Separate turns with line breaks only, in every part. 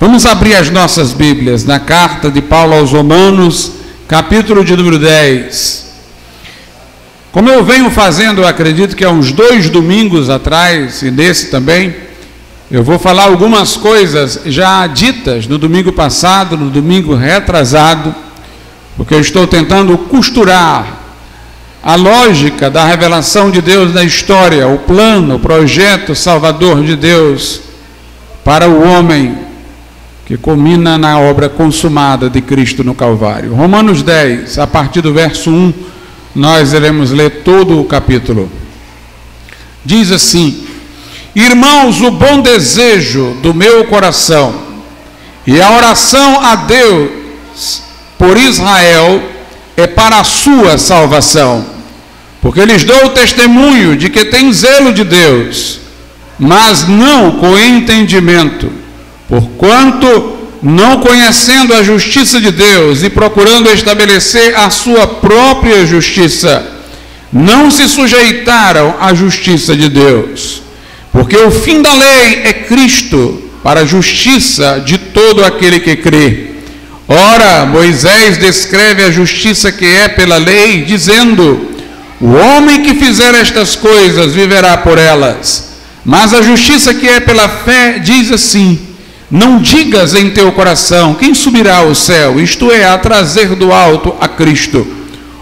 Vamos abrir as nossas Bíblias na carta de Paulo aos Romanos, capítulo de número 10. Como eu venho fazendo, eu acredito que há uns 2 domingos atrás, e nesse também, eu vou falar algumas coisas já ditas no domingo passado, no domingo retrasado, porque eu estou tentando costurar a lógica da revelação de Deus na história, o plano, o projeto salvador de Deus para o homem, que culmina na obra consumada de Cristo no Calvário. Romanos 10, a partir do verso 1, nós iremos ler todo o capítulo. Diz assim: irmãos, o bom desejo do meu coração e a oração a Deus por Israel é para a sua salvação, porque lhes dou testemunho de que tem zelo de Deus, mas não com entendimento, porquanto, não conhecendo a justiça de Deus e procurando estabelecer a sua própria justiça, não se sujeitaram à justiça de Deus, porque o fim da lei é Cristo, para a justiça de todo aquele que crê. Ora, Moisés descreve a justiça que é pela lei, dizendo: o homem que fizer estas coisas viverá por elas. Mas a justiça que é pela fé diz assim: não digas em teu coração: quem subirá ao céu, isto é, a trazer do alto a Cristo,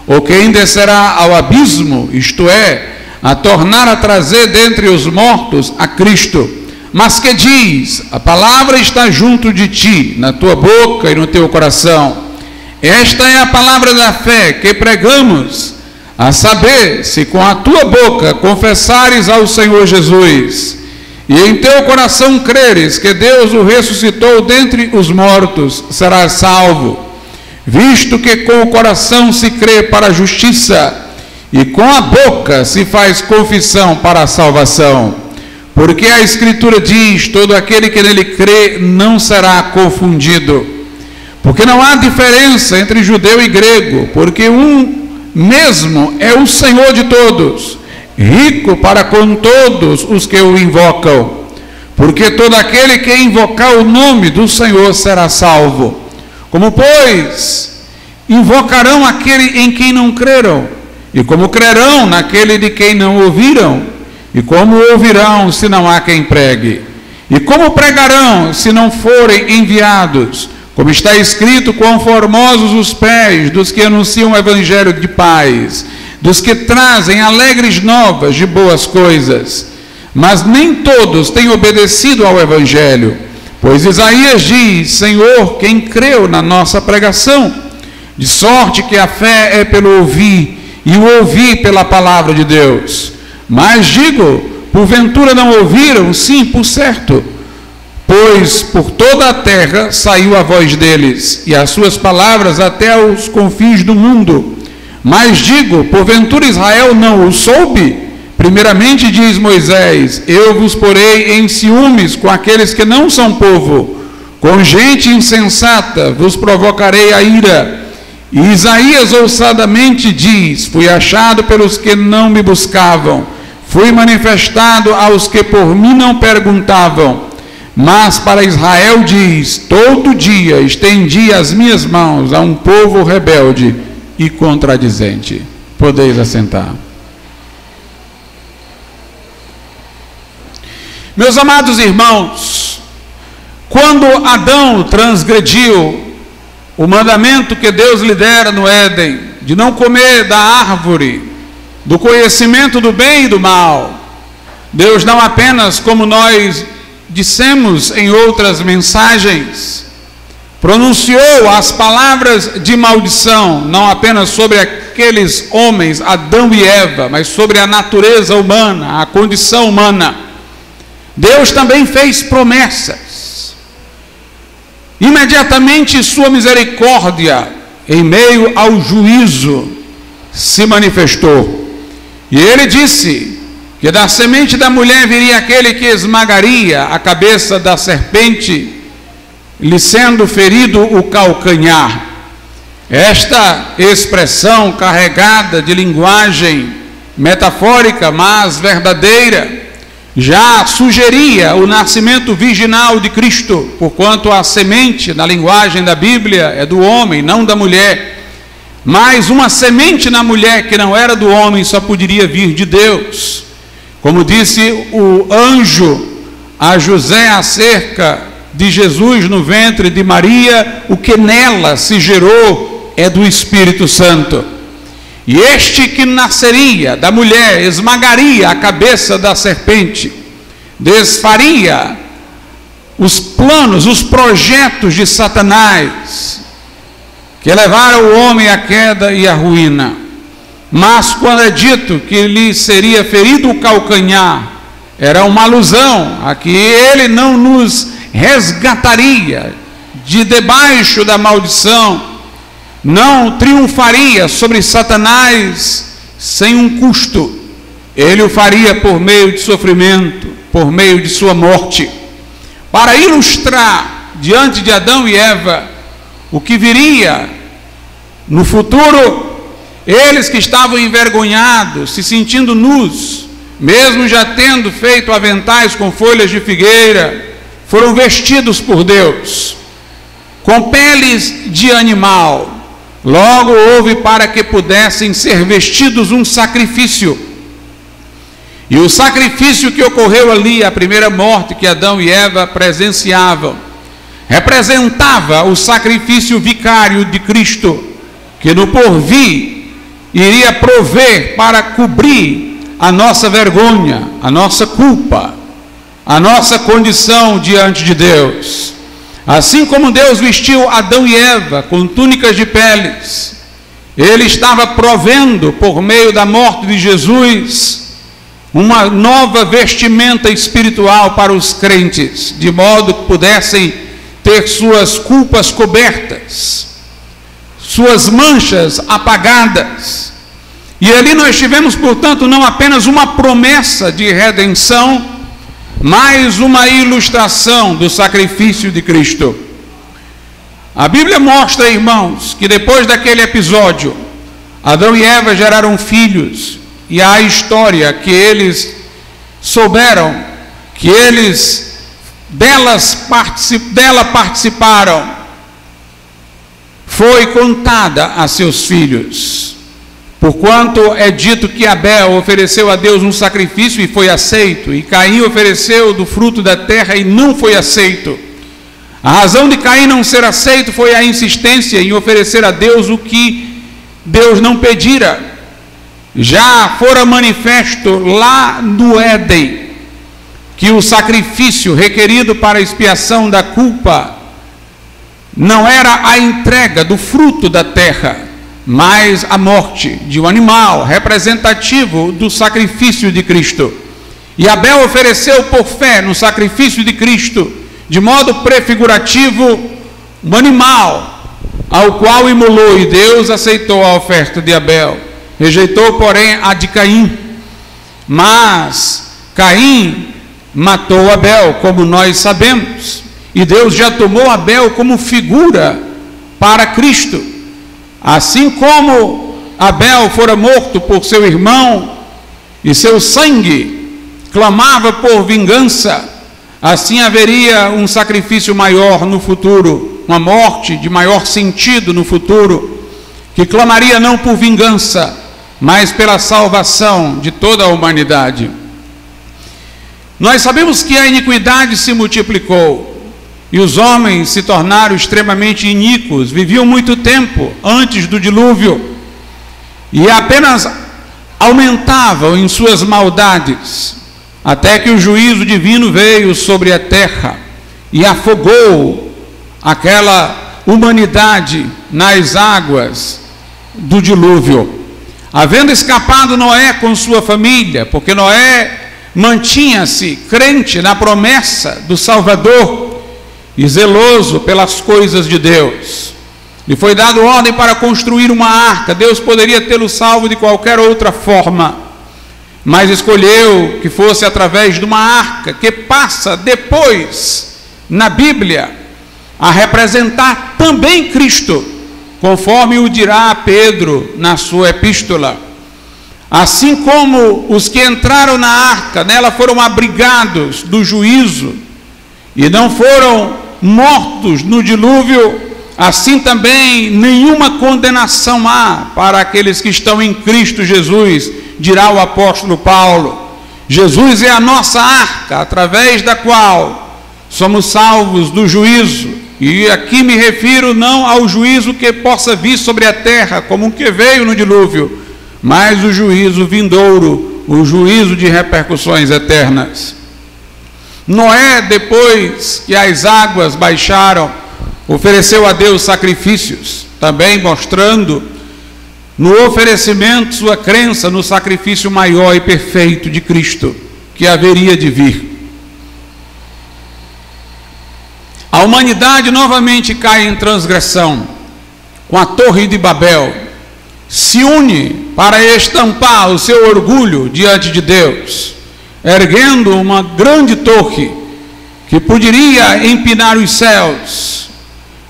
ou quem descerá ao abismo, isto é, a tornar a trazer dentre os mortos a Cristo. Mas que diz: a palavra está junto de ti, na tua boca e no teu coração. Esta é a palavra da fé que pregamos, a saber, se com a tua boca confessares ao Senhor Jesus, e em teu coração creres que Deus o ressuscitou dentre os mortos, serás salvo. Visto que com o coração se crê para a justiça, e com a boca se faz confissão para a salvação. Porque a Escritura diz: todo aquele que nele crê não será confundido. Porque não há diferença entre judeu e grego, porque um mesmo é o Senhor de todos, rico para com todos os que o invocam. Porque todo aquele que invocar o nome do Senhor será salvo. Como, pois, invocarão aquele em quem não creram? E como crerão naquele de quem não ouviram? E como ouvirão se não há quem pregue? E como pregarão se não forem enviados? Como está escrito: quão formosos os pés dos que anunciam o evangelho de paz, dos que trazem alegres novas de boas coisas. Mas nem todos têm obedecido ao evangelho, pois Isaías diz: Senhor, quem creu na nossa pregação? De sorte que a fé é pelo ouvir, e o ouvir pela palavra de Deus. Mas digo, porventura não ouviram? Sim, por certo, pois por toda a terra saiu a voz deles, e as suas palavras até os confins do mundo. Mas digo, porventura Israel não o soube? Primeiramente diz Moisés: eu vos porei em ciúmes com aqueles que não são povo, com gente insensata vos provocarei a ira. E Isaías ousadamente diz: fui achado pelos que não me buscavam, fui manifestado aos que por mim não perguntavam. Mas para Israel diz: todo dia estendi as minhas mãos a um povo rebelde e contradizente. Podeis assentar. Meus amados irmãos, quando Adão transgrediu o mandamento que Deus lhe dera no Éden, de não comer da árvore do conhecimento do bem e do mal, Deus não apenas, como nós dissemos em outras mensagens, pronunciou as palavras de maldição, não apenas sobre aqueles homens, Adão e Eva, mas sobre a natureza humana, a condição humana. Deus também fez promessas. Imediatamente sua misericórdia, em meio ao juízo, se manifestou. E ele disse que da semente da mulher viria aquele que esmagaria a cabeça da serpente, lhe sendo ferido o calcanhar. Esta expressão carregada de linguagem metafórica, mas verdadeira, já sugeria o nascimento virginal de Cristo, porquanto a semente, na linguagem da Bíblia, é do homem, não da mulher. Mas uma semente na mulher que não era do homem só poderia vir de Deus. Como disse o anjo a José acerca de Jesus no ventre de Maria, o que nela se gerou é do Espírito Santo. E este que nasceria da mulher esmagaria a cabeça da serpente, desfaria os planos, os projetos de Satanás, que levaram o homem à queda e à ruína. Mas quando é dito que lhe seria ferido o calcanhar, era uma alusão a que ele não nos resgataria de debaixo da maldição, não triunfaria sobre Satanás sem um custo. Ele o faria por meio de sofrimento, por meio de sua morte, para ilustrar diante de Adão e Eva o que viria no futuro. Eles que estavam envergonhados, se sentindo nus, mesmo já tendo feito aventais com folhas de figueira, foram vestidos por Deus com peles de animal. Logo houve para que pudessem ser vestidos um sacrifício. E o sacrifício que ocorreu ali, a primeira morte que Adão e Eva presenciavam, representava o sacrifício vicário de Cristo, que no porvir iria prover para cobrir a nossa vergonha, a nossa culpa, a nossa condição diante de Deus. Assim como Deus vestiu Adão e Eva com túnicas de peles, Ele estava provendo, por meio da morte de Jesus, uma nova vestimenta espiritual para os crentes, de modo que pudessem ter suas culpas cobertas, suas manchas apagadas. E ali nós tivemos, portanto, não apenas uma promessa de redenção, mais uma ilustração do sacrifício de Cristo. A Bíblia mostra, irmãos, que depois daquele episódio, Adão e Eva geraram filhos, e há a história que eles souberam, que eles dela participaram, foi contada a seus filhos. Porquanto é dito que Abel ofereceu a Deus um sacrifício e foi aceito, e Caim ofereceu do fruto da terra e não foi aceito. A razão de Caim não ser aceito foi a insistência em oferecer a Deus o que Deus não pedira. Já fora manifesto lá no Éden que o sacrifício requerido para a expiação da culpa não era a entrega do fruto da terra, mas a morte de um animal representativo do sacrifício de Cristo. E Abel ofereceu por fé no sacrifício de Cristo, de modo prefigurativo, um animal, ao qual imolou, e Deus aceitou a oferta de Abel, rejeitou, porém, a de Caim. Mas Caim matou Abel, como nós sabemos, e Deus já tomou Abel como figura para Cristo. Assim como Abel fora morto por seu irmão e seu sangue clamava por vingança, assim haveria um sacrifício maior no futuro, uma morte de maior sentido no futuro, que clamaria não por vingança, mas pela salvação de toda a humanidade. Nós sabemos que a iniquidade se multiplicou, e os homens se tornaram extremamente iníquos, viviam muito tempo antes do dilúvio, e apenas aumentavam em suas maldades, até que o juízo divino veio sobre a terra, e afogou aquela humanidade nas águas do dilúvio. Havendo escapado Noé com sua família, porque Noé mantinha-se crente na promessa do Salvador, e zeloso pelas coisas de Deus. Lhe foi dado ordem para construir uma arca. Deus poderia tê-lo salvo de qualquer outra forma, mas escolheu que fosse através de uma arca, que passa depois, na Bíblia, a representar também Cristo, conforme o dirá Pedro na sua epístola. assim como os que entraram na arca, nela foram abrigados do juízo e não foram mortos no dilúvio, assim também nenhuma condenação há para aqueles que estão em Cristo Jesus, dirá o apóstolo Paulo. Jesus é a nossa arca, através da qual somos salvos do juízo. E aqui me refiro não ao juízo que possa vir sobre a terra, como o que veio no dilúvio, mas o juízo vindouro, o juízo de repercussões eternas. Noé, depois que as águas baixaram, ofereceu a Deus sacrifícios, também mostrando no oferecimento sua crença no sacrifício maior e perfeito de Cristo, que haveria de vir. A humanidade novamente cai em transgressão com a Torre de Babel, se une para estampar o seu orgulho diante de Deus, erguendo uma grande torre que poderia empinar os céus.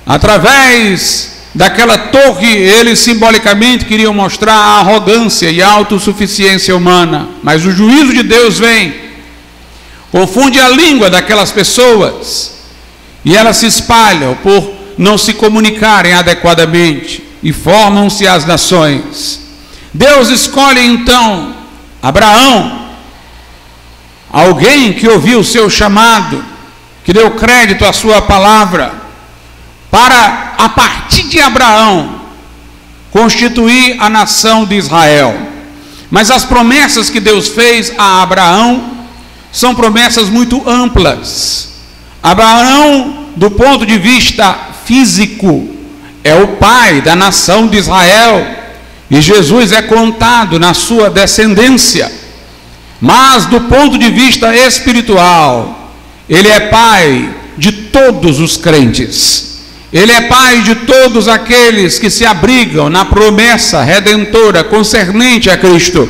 Através daquela torre, eles simbolicamente queriam mostrar a arrogância e a autossuficiência humana, mas o juízo de Deus vem, confunde a língua daquelas pessoas, e elas se espalham por não se comunicarem adequadamente, e formam-se as nações. Deus escolhe então Abraão, alguém que ouviu o seu chamado, que deu crédito à sua palavra, para a partir de Abraão constituir a nação de Israel. Mas as promessas que Deus fez a Abraão são promessas muito amplas. Abraão, do ponto de vista físico, é o pai da nação de Israel, e Jesus é contado na sua descendência. Mas do ponto de vista espiritual, ele é pai de todos os crentes. Ele é pai de todos aqueles que se abrigam na promessa redentora concernente a Cristo.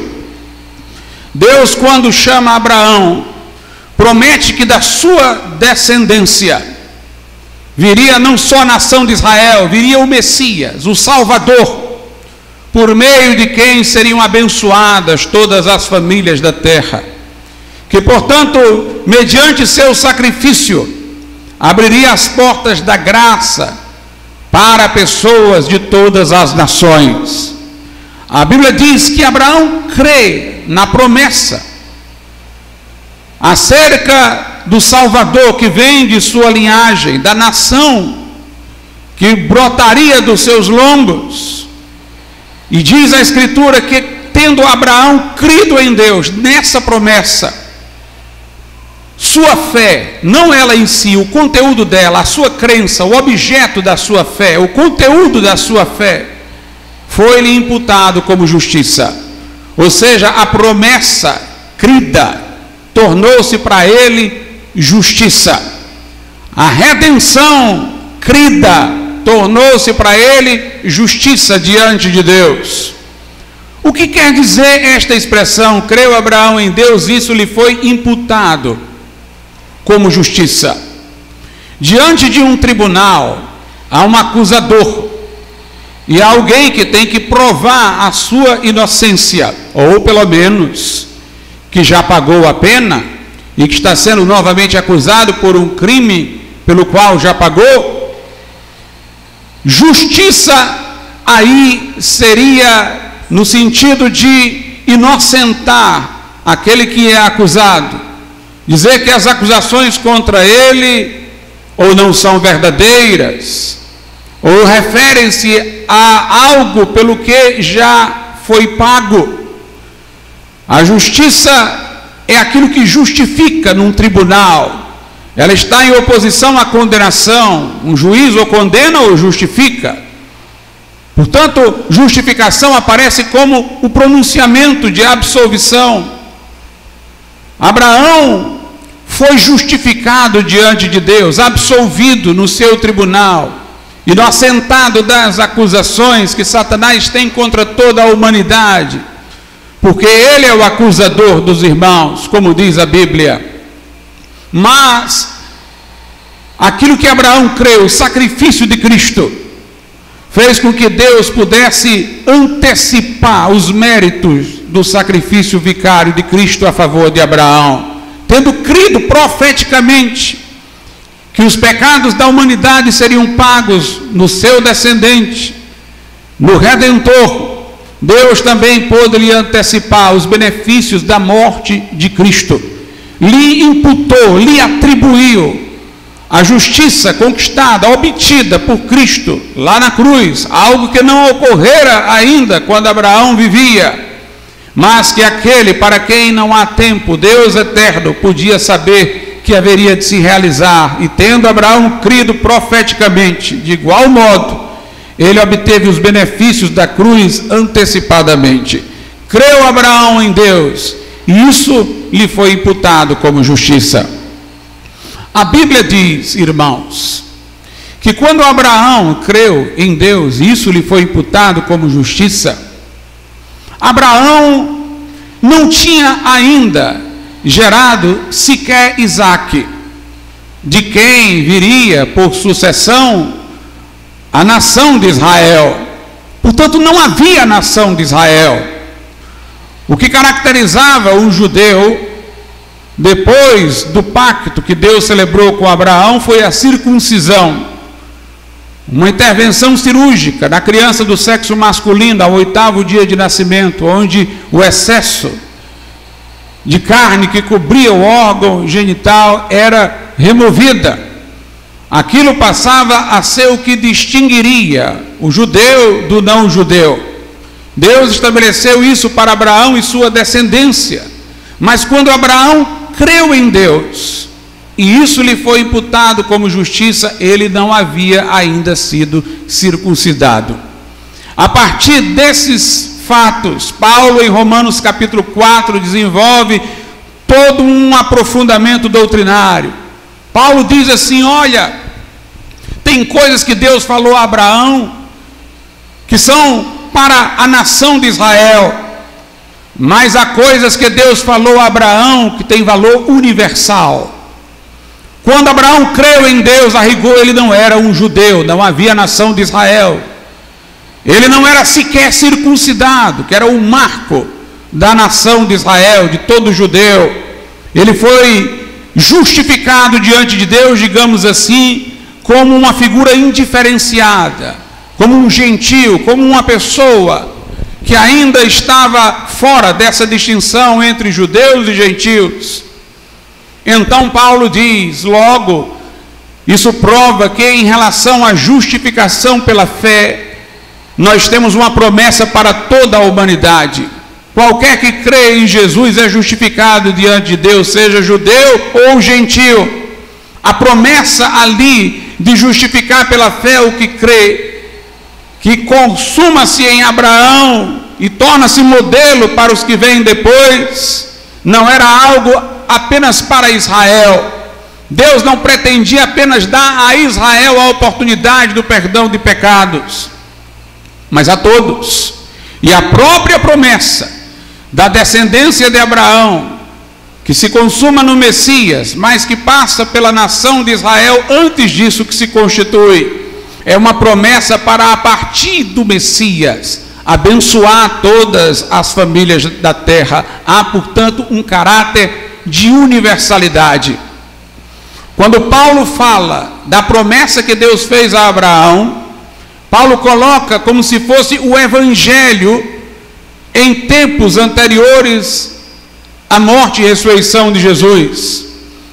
Deus, quando chama Abraão, promete que da sua descendência viria não só a nação de Israel, viria o Messias, o Salvador, por meio de quem seriam abençoadas todas as famílias da terra, que portanto, mediante seu sacrifício, abriria as portas da graça para pessoas de todas as nações. A Bíblia diz que Abraão crê na promessa acerca do Salvador que vem de sua linhagem, da nação que brotaria dos seus lombos. E diz a Escritura que, tendo Abraão crido em Deus nessa promessa, sua fé, não ela em si, o conteúdo dela, a sua crença, o objeto da sua fé, o conteúdo da sua fé, foi-lhe imputado como justiça. Ou seja, a promessa crida tornou-se para ele justiça. A redenção crida tornou-se para ele justiça diante de Deus. O que quer dizer esta expressão? Creu Abraão em Deus, isso lhe foi imputado como justiça. Diante de um tribunal, há um acusador, e há alguém que tem que provar a sua inocência, ou pelo menos que já pagou a pena e que está sendo novamente acusado por um crime pelo qual já pagou. Justiça aí seria no sentido de inocentar aquele que é acusado, dizer que as acusações contra ele ou não são verdadeiras, ou referem-se a algo pelo que já foi pago. A justiça é aquilo que justifica num tribunal. Ela está em oposição à condenação. Um juiz ou condena ou justifica. Portanto, justificação aparece como o pronunciamento de absolvição. Abraão foi justificado diante de Deus, absolvido no seu tribunal, inocentado das acusações que Satanás tem contra toda a humanidade, porque ele é o acusador dos irmãos, como diz a Bíblia. Mas aquilo que Abraão creu, o sacrifício de Cristo, fez com que Deus pudesse antecipar os méritos do sacrifício vicário de Cristo a favor de Abraão, tendo crido profeticamente que os pecados da humanidade seriam pagos no seu descendente, no Redentor, Deus também pôde lhe antecipar os benefícios da morte de Cristo, lhe imputou, lhe atribuiu a justiça conquistada, obtida por Cristo lá na cruz, algo que não ocorrera ainda quando Abraão vivia, mas que aquele para quem não há tempo, Deus eterno, podia saber que haveria de se realizar, e tendo Abraão crido profeticamente, de igual modo, ele obteve os benefícios da cruz antecipadamente. Creu Abraão em Deus, e isso lhe foi imputado como justiça. A Bíblia diz, irmãos, que quando Abraão creu em Deus, isso lhe foi imputado como justiça, Abraão não tinha ainda gerado sequer Isaque, de quem viria por sucessão a nação de Israel. Portanto, não havia nação de Israel. O que caracterizava um judeu, depois do pacto que Deus celebrou com Abraão, foi a circuncisão, uma intervenção cirúrgica na criança do sexo masculino ao 8º dia de nascimento, onde o excesso de carne que cobria o órgão genital era removida. Aquilo passava a ser o que distinguiria o judeu do não judeu. Deus estabeleceu isso para Abraão e sua descendência. Mas quando Abraão creu em Deus, e isso lhe foi imputado como justiça, ele não havia ainda sido circuncidado. A partir desses fatos, Paulo em Romanos capítulo 4 desenvolve todo um aprofundamento doutrinário. Paulo diz assim: olha, tem coisas que Deus falou a Abraão que são para a nação de Israel, mas há coisas que Deus falou a Abraão que tem valor universal. Quando Abraão creu em Deus, a rigor ele não era um judeu, não havia nação de Israel. Ele não era sequer circuncidado, que era o marco da nação de Israel, de todo judeu. Ele foi justificado diante de Deus, digamos assim, como uma figura indiferenciada, como um gentio, como uma pessoa que ainda estava fora dessa distinção entre judeus e gentios. Então Paulo diz, logo, isso prova que em relação à justificação pela fé, nós temos uma promessa para toda a humanidade. Qualquer que crê em Jesus é justificado diante de Deus, seja judeu ou gentio. A promessa ali de justificar pela fé o que crê, que consuma-se em Abraão e torna-se modelo para os que vêm depois, não era algo apenas para Israel. Deus não pretendia apenas dar a Israel a oportunidade do perdão de pecados, mas a todos. E a própria promessa da descendência de Abraão, que se consuma no Messias, mas que passa pela nação de Israel antes disso que se constitui, é uma promessa para a partir do Messias abençoar todas as famílias da terra. Há, portanto, um caráter de universalidade. Quando Paulo fala da promessa que Deus fez a Abraão, Paulo coloca como se fosse o evangelho em tempos anteriores à morte e ressurreição de Jesus.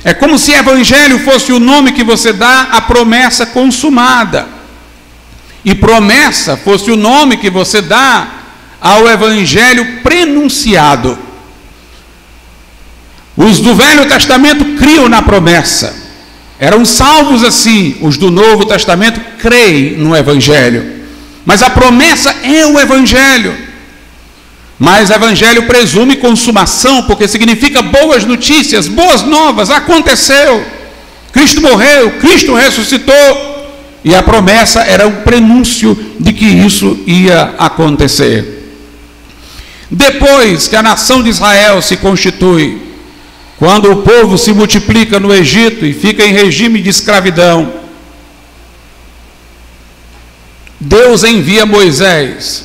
É como se evangelho fosse o nome que você dá à promessa consumada, e promessa fosse o nome que você dá ao evangelho prenunciado. Os do Velho Testamento criam na promessa, eram salvos assim. Os do Novo Testamento creem no evangelho, mas a promessa é o evangelho. Mas o evangelho presume consumação, porque significa boas notícias, boas novas. Aconteceu, Cristo morreu, Cristo ressuscitou, e a promessa era um prenúncio de que isso ia acontecer. Depois que a nação de Israel se constitui, quando o povo se multiplica no Egito e fica em regime de escravidão, Deus envia Moisés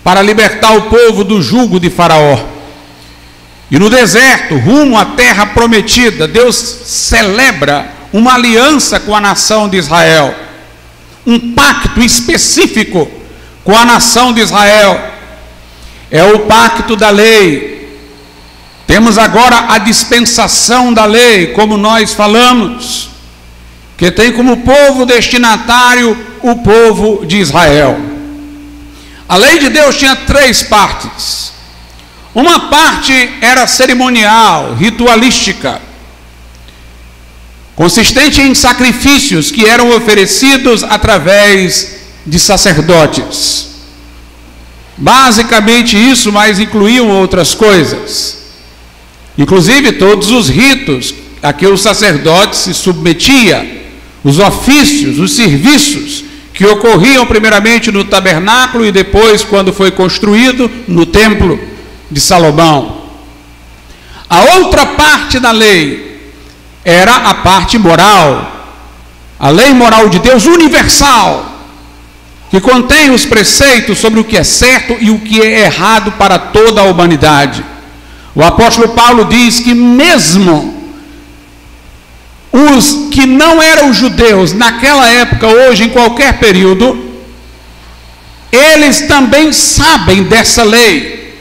para libertar o povo do jugo de Faraó. E no deserto, rumo à terra prometida, Deus celebra uma aliança com a nação de Israel, um pacto específico com a nação de Israel. É o pacto da lei. Temos agora a dispensação da lei, como nós falamos, que tem como povo destinatário o povo de Israel. A lei de Deus tinha 3 partes. Uma parte era cerimonial, ritualística, consistente em sacrifícios que eram oferecidos através de sacerdotes. Basicamente isso, mas incluíam outras coisas. Inclusive todos os ritos a que o sacerdote se submetia, os ofícios, os serviços que ocorriam primeiramente no tabernáculo e depois, quando foi construído, no templo de Salomão. A outra parte da lei era a parte moral, a lei moral de Deus universal, que contém os preceitos sobre o que é certo e o que é errado para toda a humanidade. O apóstolo Paulo diz que mesmo os que não eram judeus naquela época, hoje, em qualquer período, eles também sabem dessa lei,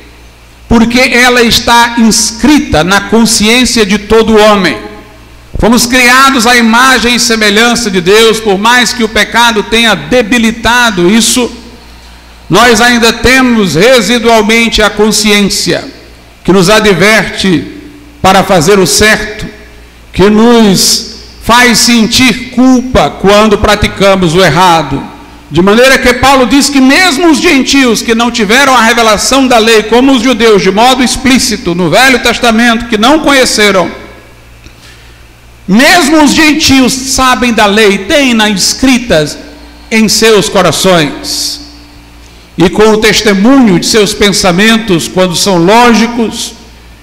porque ela está inscrita na consciência de todo homem. Fomos criados à imagem e semelhança de Deus. Por mais que o pecado tenha debilitado isso, nós ainda temos residualmente a consciência que nos adverte para fazer o certo, que nos faz sentir culpa quando praticamos o errado. De maneira que Paulo diz que mesmo os gentios que não tiveram a revelação da lei, como os judeus, de modo explícito, no Velho Testamento, que não conheceram, mesmo os gentios sabem da lei, têm-na escritas em seus corações, e com o testemunho de seus pensamentos, quando são lógicos,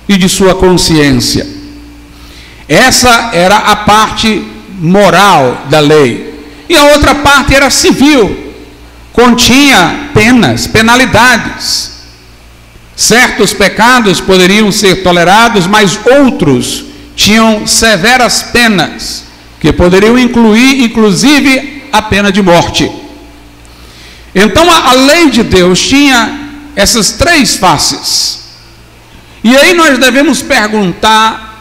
e de sua consciência. Essa era a parte moral da lei. E a outra parte era civil, continha penas, penalidades. Certos pecados poderiam ser tolerados, mas outros tinham severas penas, que poderiam incluir, inclusive, a pena de morte. Então a lei de Deus tinha essas 3 faces. E aí nós devemos perguntar,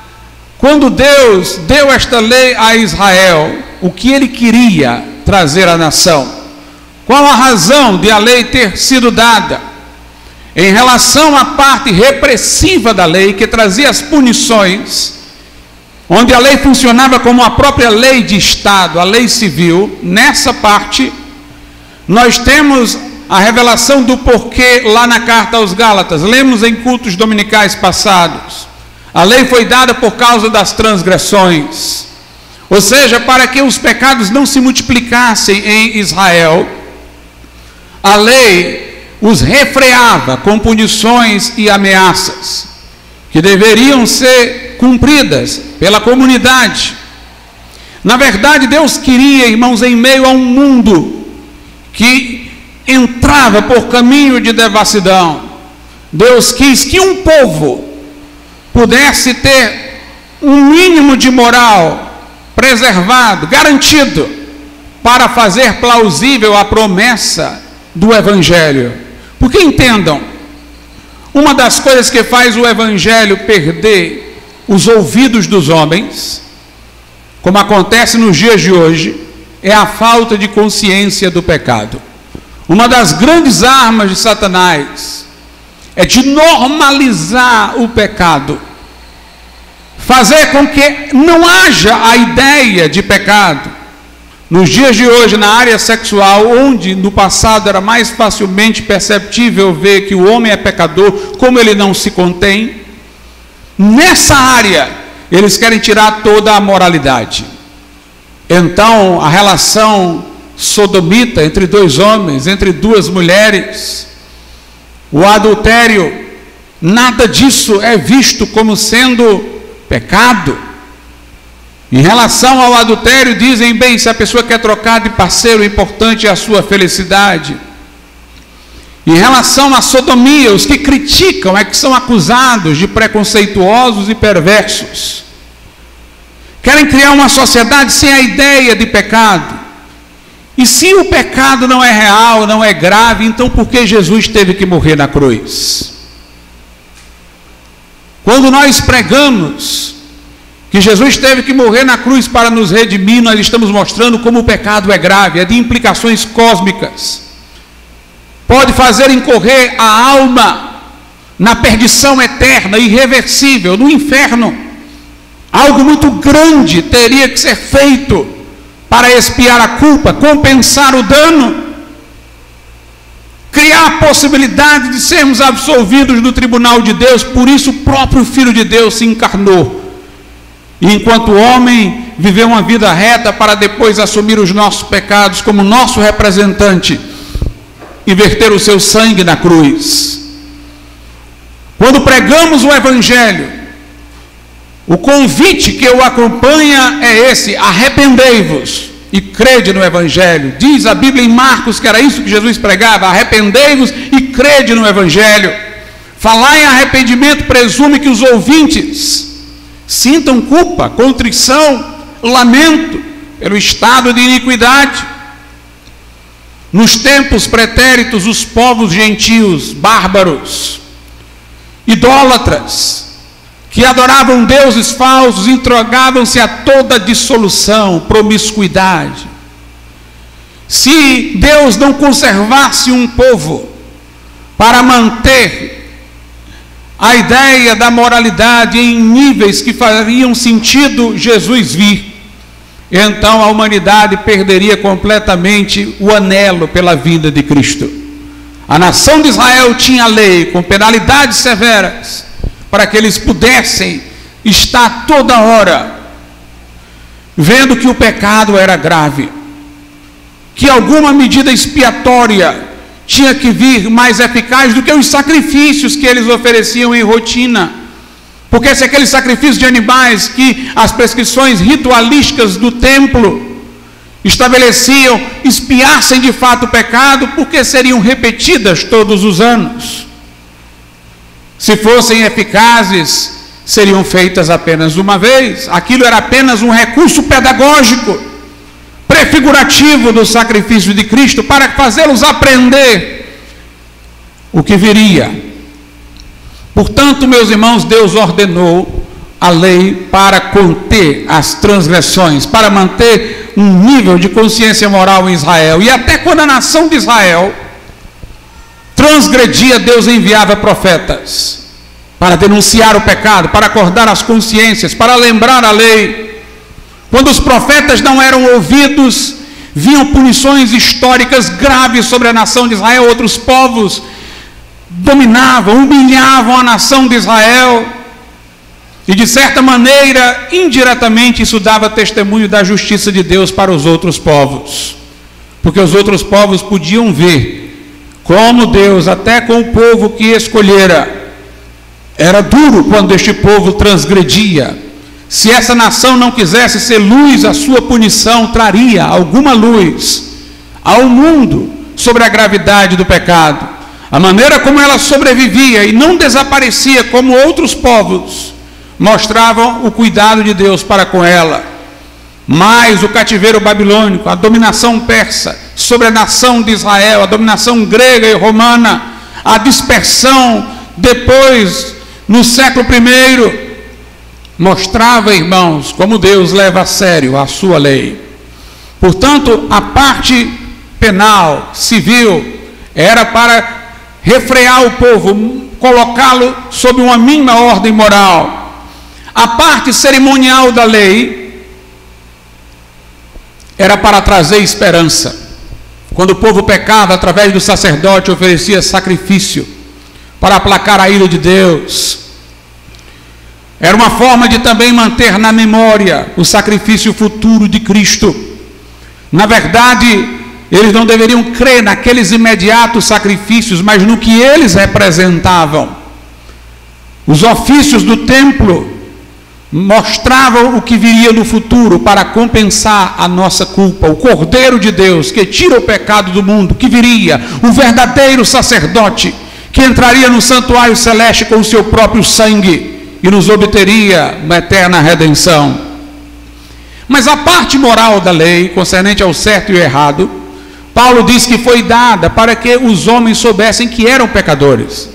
quando Deus deu esta lei a Israel, o que ele queria trazer à nação? Qual a razão de a lei ter sido dada? Em relação à parte repressiva da lei, que trazia as punições, onde a lei funcionava como a própria lei de Estado, a lei civil, nessa parte, nós temos a revelação do porquê lá na carta aos Gálatas. Lemos em cultos dominicais passados. A lei foi dada por causa das transgressões, ou seja, para que os pecados não se multiplicassem em Israel. A lei os refreava com punições e ameaças, que deveriam ser cumpridas pela comunidade. Na verdade, Deus queria, irmãos, em meio a um mundo que entrava por caminho de devassidão, Deus quis que um povo pudesse ter um mínimo de moral preservado, garantido, para fazer plausível a promessa do Evangelho. Porque entendam, uma das coisas que faz o Evangelho perder os ouvidos dos homens, como acontece nos dias de hoje, é a falta de consciência do pecado. Uma das grandes armas de Satanás é de normalizar o pecado, fazer com que não haja a ideia de pecado. Nos dias de hoje, na área sexual, onde no passado era mais facilmente perceptível ver que o homem é pecador, como ele não se contém, nessa área eles querem tirar toda a moralidade. Então a relação sodomita entre 2 homens, entre 2 mulheres, o adultério, nada disso é visto como sendo pecado. Em relação ao adultério, dizem, bem, se a pessoa quer trocar de parceiro, o importante é a sua felicidade. Em relação à sodomia, os que criticam é que são acusados de preconceituosos e perversos. Querem criar uma sociedade sem a ideia de pecado. E se o pecado não é real, não é grave, então por que Jesus teve que morrer na cruz? Quando nós pregamos que Jesus teve que morrer na cruz para nos redimir, nós estamos mostrando como o pecado é grave, é de implicações cósmicas. Pode fazer incorrer a alma na perdição eterna, irreversível, no inferno. Algo muito grande teria que ser feito para expiar a culpa, compensar o dano, criar a possibilidade de sermos absolvidos do tribunal de Deus. Por isso o próprio Filho de Deus se encarnou. E enquanto homem, viveu uma vida reta para depois assumir os nossos pecados como nosso representante e verter o seu sangue na cruz. Quando pregamos o Evangelho, o convite que o acompanha é esse: arrependei-vos e crede no Evangelho. Diz a Bíblia em Marcos que era isso que Jesus pregava: arrependei-vos e crede no Evangelho. Falar em arrependimento presume que os ouvintes sintam culpa, contrição, lamento pelo estado de iniquidade. Nos tempos pretéritos, os povos gentios, bárbaros, idólatras, que adoravam deuses falsos, entregavam-se a toda dissolução, promiscuidade. Se Deus não conservasse um povo para manter a ideia da moralidade em níveis que fariam sentido Jesus vir, então a humanidade perderia completamente o anelo pela vinda de Cristo. A nação de Israel tinha lei com penalidades severas para que eles pudessem estar toda hora vendo que o pecado era grave, que alguma medida expiatória tinha que vir mais eficaz do que os sacrifícios que eles ofereciam em rotina. Porque se aqueles sacrifícios de animais que as prescrições ritualísticas do templo estabeleciam expiassem de fato o pecado, porque seriam repetidas todos os anos. Se fossem eficazes, seriam feitas apenas uma vez. Aquilo era apenas um recurso pedagógico, prefigurativo do sacrifício de Cristo, para fazê-los aprender o que viria. Portanto, meus irmãos, Deus ordenou a lei para conter as transgressões, para manter um nível de consciência moral em Israel. E até quando a nação de Israel transgredia, Deus enviava profetas para denunciar o pecado, para acordar as consciências, para lembrar a lei. Quando os profetas não eram ouvidos, vinham punições históricas graves sobre a nação de Israel. Outros povos dominavam, humilhavam a nação de Israel, e de certa maneira, indiretamente, isso dava testemunho da justiça de Deus para os outros povos, porque os outros povos podiam ver como Deus, até com o povo que escolhera, era duro quando este povo transgredia. Se essa nação não quisesse ser luz, a sua punição traria alguma luz ao mundo sobre a gravidade do pecado. A maneira como ela sobrevivia e não desaparecia como outros povos mostravam o cuidado de Deus para com ela. Mas o cativeiro babilônico, a dominação persa sobre a nação de Israel, a dominação grega e romana, a dispersão depois no século I, mostrava, irmãos, como Deus leva a sério a sua lei. Portanto, a parte penal, civil, era para refrear o povo, colocá-lo sob uma mínima ordem moral. A parte cerimonial da lei era para trazer esperança. Quando o povo pecava, através do sacerdote oferecia sacrifício para aplacar a ira de Deus. Era uma forma de também manter na memória o sacrifício futuro de Cristo. Na verdade, eles não deveriam crer naqueles imediatos sacrifícios, mas no que eles representavam. Os ofícios do templo mostravam o que viria no futuro para compensar a nossa culpa. O Cordeiro de Deus que tira o pecado do mundo, que viria, o verdadeiro sacerdote que entraria no santuário celeste com o seu próprio sangue e nos obteria uma eterna redenção. Mas a parte moral da lei, concernente ao certo e ao errado, Paulo diz que foi dada para que os homens soubessem que eram pecadores,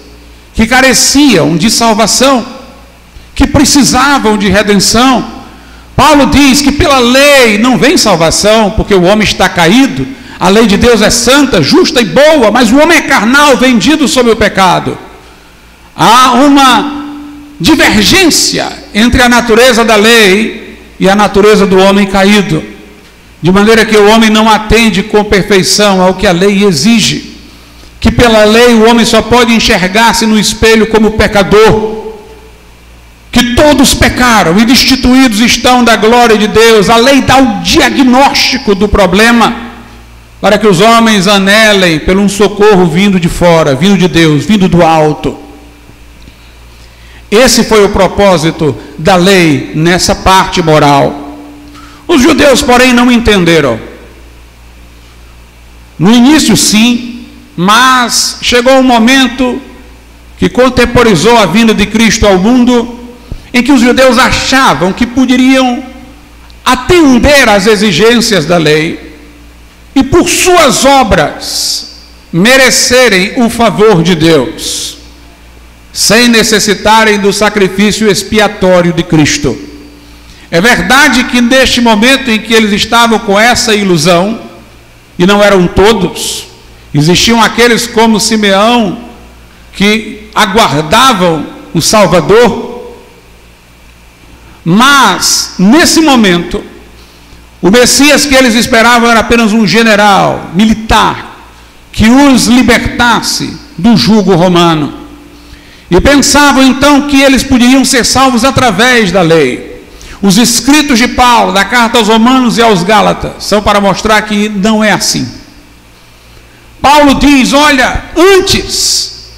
que careciam de salvação, que precisavam de redenção. Paulo diz que pela lei não vem salvação, porque o homem está caído. A lei de Deus é santa, justa e boa, mas o homem é carnal, vendido sob o pecado. Há uma divergência entre a natureza da lei e a natureza do homem caído, de maneira que o homem não atende com perfeição ao que a lei exige, que pela lei o homem só pode enxergar-se no espelho como pecador, que todos pecaram e destituídos estão da glória de Deus. A lei dá o diagnóstico do problema, para que os homens anelem por um socorro vindo de fora, vindo de Deus, vindo do alto. Esse foi o propósito da lei nessa parte moral. Os judeus, porém, não entenderam. No início, sim, mas chegou um momento que contemporizou a vinda de Cristo ao mundo, em que os judeus achavam que poderiam atender às exigências da lei e por suas obras merecerem o favor de Deus, sem necessitarem do sacrifício expiatório de Cristo. É verdade que neste momento em que eles estavam com essa ilusão, e não eram todos, existiam aqueles como Simeão, que aguardavam o Salvador, mas nesse momento, o Messias que eles esperavam era apenas um general militar, que os libertasse do jugo romano. E pensavam então que eles poderiam ser salvos através da lei. Os escritos de Paulo, da carta aos Romanos e aos Gálatas, são para mostrar que não é assim. Paulo diz: olha, antes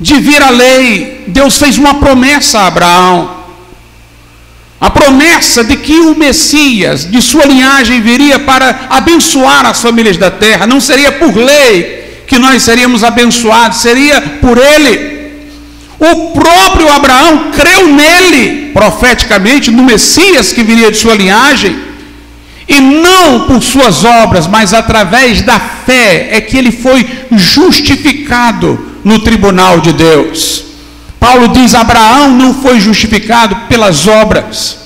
de vir a lei, Deus fez uma promessa a Abraão. A promessa de que o Messias, de sua linhagem, viria para abençoar as famílias da terra. Não seria por lei que nós seríamos abençoados, seria por ele. O próprio Abraão creu nele, profeticamente, no Messias que viria de sua linhagem, e não por suas obras, mas através da fé é que ele foi justificado no tribunal de Deus. Paulo diz: Abraão não foi justificado pelas obras,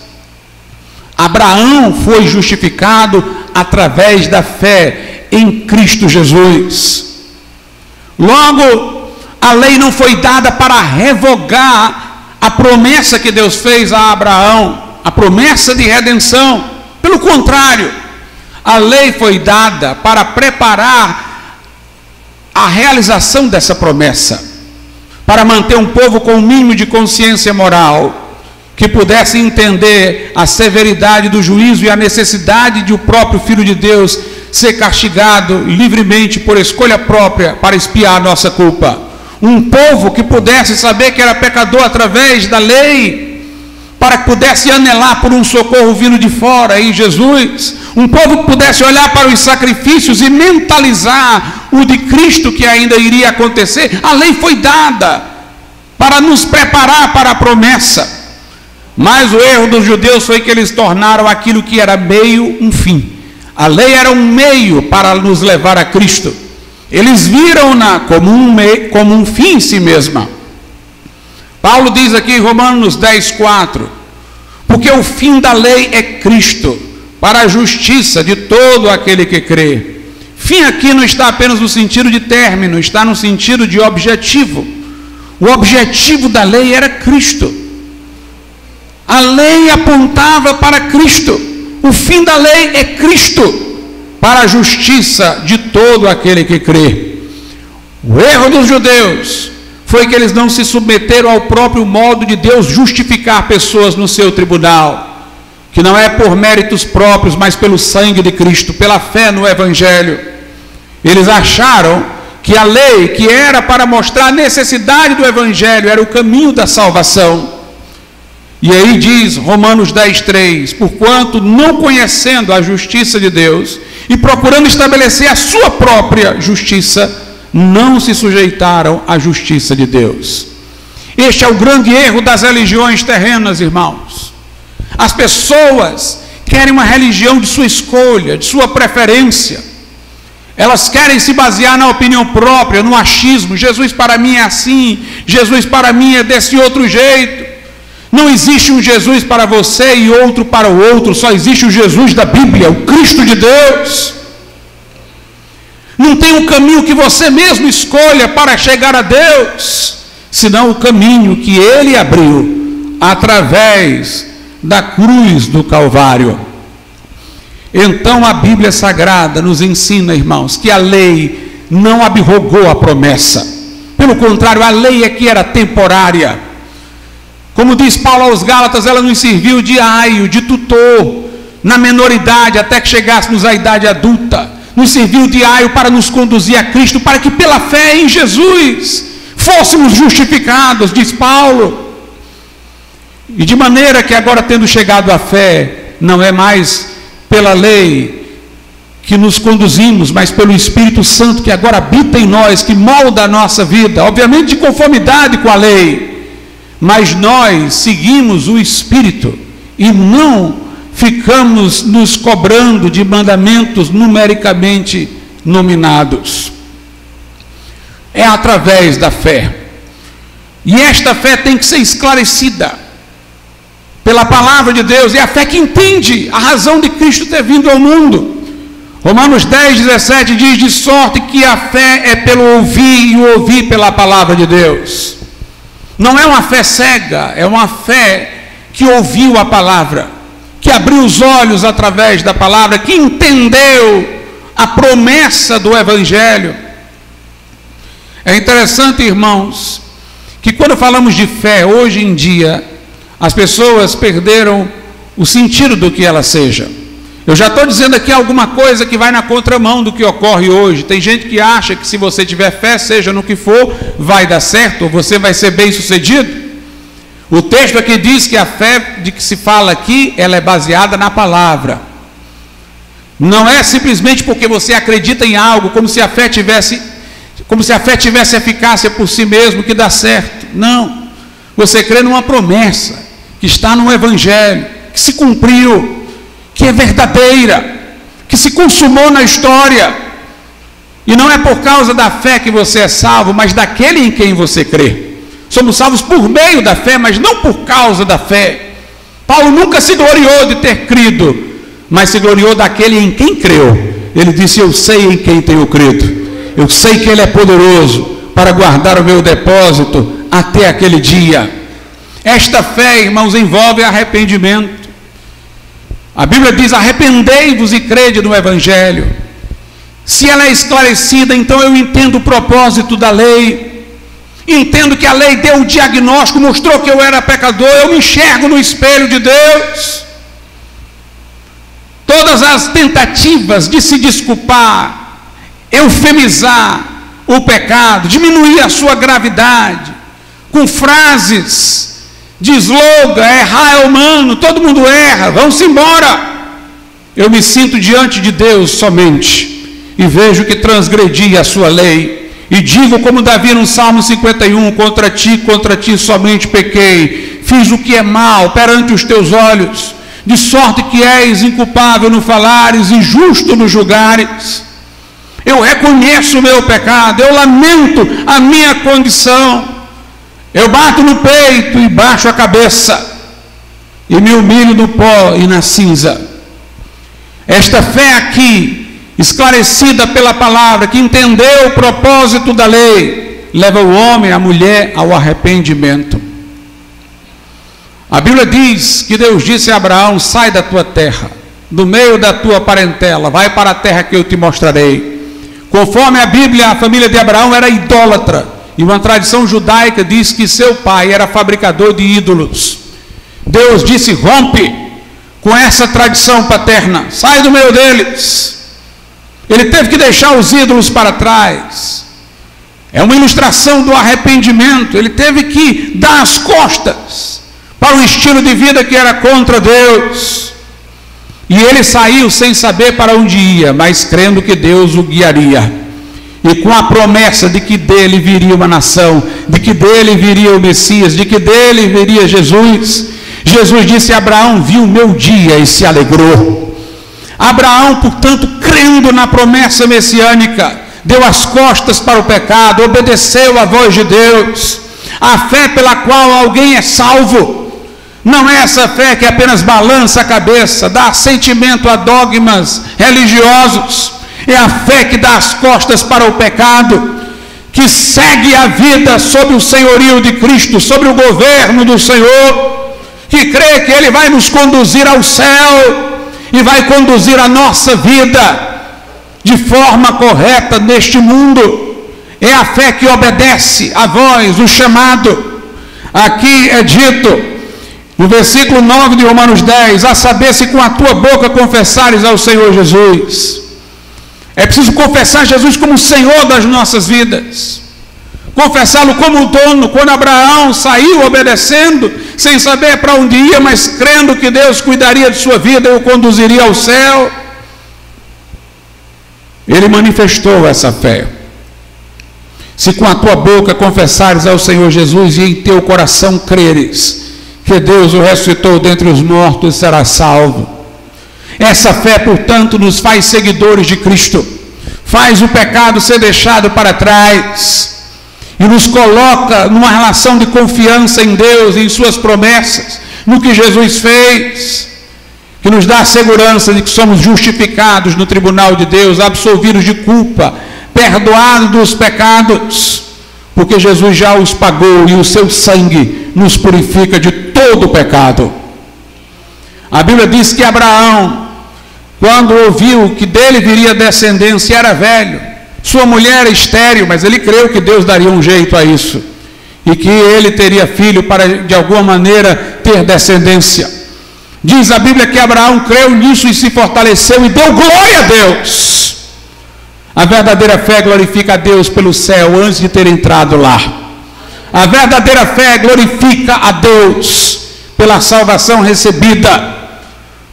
Abraão foi justificado através da fé em Cristo Jesus. Logo, a lei não foi dada para revogar a promessa que Deus fez a Abraão, a promessa de redenção. Pelo contrário, a lei foi dada para preparar a realização dessa promessa, para manter um povo com um mínimo de consciência moral, que pudesse entender a severidade do juízo e a necessidade de o próprio Filho de Deus ser castigado livremente por escolha própria para expiar a nossa culpa. Um povo que pudesse saber que era pecador através da lei, para que pudesse anelar por um socorro vindo de fora em Jesus. Um povo que pudesse olhar para os sacrifícios e mentalizar o de Cristo que ainda iria acontecer. A lei foi dada para nos preparar para a promessa. Mas o erro dos judeus foi que eles tornaram aquilo que era meio um fim. A lei era um meio para nos levar a Cristo. Eles viram-na como um fim em si mesma. Paulo diz aqui em Romanos 10:4, porque o fim da lei é Cristo, para a justiça de todo aquele que crê. Fim aqui não está apenas no sentido de término, está no sentido de objetivo. O objetivo da lei era Cristo. A lei apontava para Cristo. O fim da lei é Cristo, para a justiça de todo aquele que crê. O erro dos judeus foi que eles não se submeteram ao próprio modo de Deus justificar pessoas no seu tribunal, que não é por méritos próprios, mas pelo sangue de Cristo, pela fé no Evangelho. Eles acharam que a lei, que era para mostrar a necessidade do Evangelho, era o caminho da salvação. E aí diz Romanos 10:3: porquanto, não conhecendo a justiça de Deus e procurando estabelecer a sua própria justiça, não se sujeitaram à justiça de Deus. Este é o grande erro das religiões terrenas, irmãos. As pessoas querem uma religião de sua escolha, de sua preferência. Elas querem se basear na opinião própria, no achismo. Jesus para mim é assim, Jesus para mim é desse outro jeito. Não existe um Jesus para você e outro para o outro, só existe o Jesus da Bíblia, o Cristo de Deus. Não tem um caminho que você mesmo escolha para chegar a Deus, senão o caminho que Ele abriu através da cruz do Calvário. Então a Bíblia Sagrada nos ensina, irmãos, que a lei não abrogou a promessa. Pelo contrário, a lei é que era temporária. Como diz Paulo aos Gálatas, ela nos serviu de aio, de tutor, na menoridade, até que chegássemos à idade adulta. Nos serviu de aio para nos conduzir a Cristo, para que pela fé em Jesus fôssemos justificados, diz Paulo. E de maneira que agora, tendo chegado à fé, não é mais pela lei que nos conduzimos, mas pelo Espírito Santo que agora habita em nós, que molda a nossa vida, obviamente de conformidade com a lei, mas nós seguimos o Espírito e não ficamos nos cobrando de mandamentos numericamente nominados. É através da fé, e esta fé tem que ser esclarecida pela palavra de Deus. É a fé que entende a razão de Cristo ter vindo ao mundo. Romanos 10:17 diz: de sorte que a fé é pelo ouvir, e o ouvir pela palavra de Deus. Não é uma fé cega, é uma fé que ouviu a palavra, que abriu os olhos através da palavra, que entendeu a promessa do Evangelho. É interessante, irmãos, que quando falamos de fé, hoje em dia, as pessoas perderam o sentido do que ela seja. Eu já estou dizendo aqui alguma coisa que vai na contramão do que ocorre hoje. Tem gente que acha que se você tiver fé, seja no que for, vai dar certo, ou você vai ser bem sucedido. O texto aqui diz que a fé de que se fala aqui, ela é baseada na palavra. Não é simplesmente porque você acredita em algo, como se a fé tivesse eficácia por si mesmo, que dá certo. Não. Você crê numa promessa que está no Evangelho, que se cumpriu, que é verdadeira, que se consumou na história. E não é por causa da fé que você é salvo, mas daquele em quem você crê. Somos salvos por meio da fé, mas não por causa da fé. Paulo nunca se gloriou de ter crido, mas se gloriou daquele em quem creu. Ele disse: eu sei em quem tenho crido, eu sei que Ele é poderoso para guardar o meu depósito até aquele dia. Esta fé, irmãos, envolve arrependimento. A Bíblia diz: arrependei-vos e crede no Evangelho. Se ela é esclarecida, então eu entendo o propósito da lei, entendo que a lei deu o diagnóstico, mostrou que eu era pecador, eu me enxergo no espelho de Deus. Todas as tentativas de se desculpar, eufemizar o pecado, diminuir a sua gravidade, com frases de slogan: errar é humano, todo mundo erra, vamos embora. Eu me sinto diante de Deus somente e vejo que transgredi a sua lei, e digo como Davi no Salmo 51: contra ti somente pequei, fiz o que é mal perante os teus olhos, de sorte que és inculpável no falares e justo no julgares. Eu reconheço o meu pecado, eu lamento a minha condição, eu bato no peito e baixo a cabeça, e me humilho no pó e na cinza. Esta fé aqui, esclarecida pela palavra, que entendeu o propósito da lei, leva o homem, a mulher, ao arrependimento. A Bíblia diz que Deus disse a Abraão: sai da tua terra, do meio da tua parentela, vai para a terra que eu te mostrarei. Conforme a Bíblia, a família de Abraão era idólatra, e uma tradição judaica diz que seu pai era fabricador de ídolos. Deus disse: rompe com essa tradição paterna, sai do meio deles. Ele teve que deixar os ídolos para trás. É uma ilustração do arrependimento. Ele teve que dar as costas para um estilo de vida que era contra Deus. E ele saiu sem saber para onde ia, mas crendo que Deus o guiaria. E com a promessa de que dele viria uma nação, de que dele viria o Messias, de que dele viria Jesus. Jesus disse a Abraão: viu o meu dia e se alegrou. Abraão, portanto, crendo na promessa messiânica, deu as costas para o pecado, obedeceu à voz de Deus. A fé pela qual alguém é salvo não é essa fé que apenas balança a cabeça, dá assentimento a dogmas religiosos. É a fé que dá as costas para o pecado, que segue a vida sob o senhorio de Cristo, sobre o governo do Senhor, que crê que Ele vai nos conduzir ao céu e vai conduzir a nossa vida de forma correta neste mundo. É a fé que obedece a voz, o chamado. Aqui é dito no versículo 9 de Romanos 10, a saber, se com a tua boca confessares ao Senhor Jesus. É preciso confessar Jesus como Senhor das nossas vidas, confessá-lo como dono. Quando Abraão saiu obedecendo, sem saber para onde ia, mas crendo que Deus cuidaria de sua vida e o conduziria ao céu, ele manifestou essa fé. Se com a tua boca confessares ao Senhor Jesus e em teu coração creres que Deus o ressuscitou dentre os mortos, serás salvo. Essa fé, portanto, nos faz seguidores de Cristo, faz o pecado ser deixado para trás e nos coloca numa relação de confiança em Deus e em suas promessas, no que Jesus fez, que nos dá a segurança de que somos justificados no tribunal de Deus, absolvidos de culpa, perdoados dos pecados, porque Jesus já os pagou e o seu sangue nos purifica de todo o pecado. A Bíblia diz que Abraão, quando ouviu que dele viria descendência, era velho, sua mulher era estéril, mas ele creu que Deus daria um jeito a isso, e que ele teria filho para de alguma maneira ter descendência. Diz a Bíblia que Abraão creu nisso e se fortaleceu e deu glória a Deus. A verdadeira fé glorifica a Deus pelo céu antes de ter entrado lá. A verdadeira fé glorifica a Deus pela salvação recebida,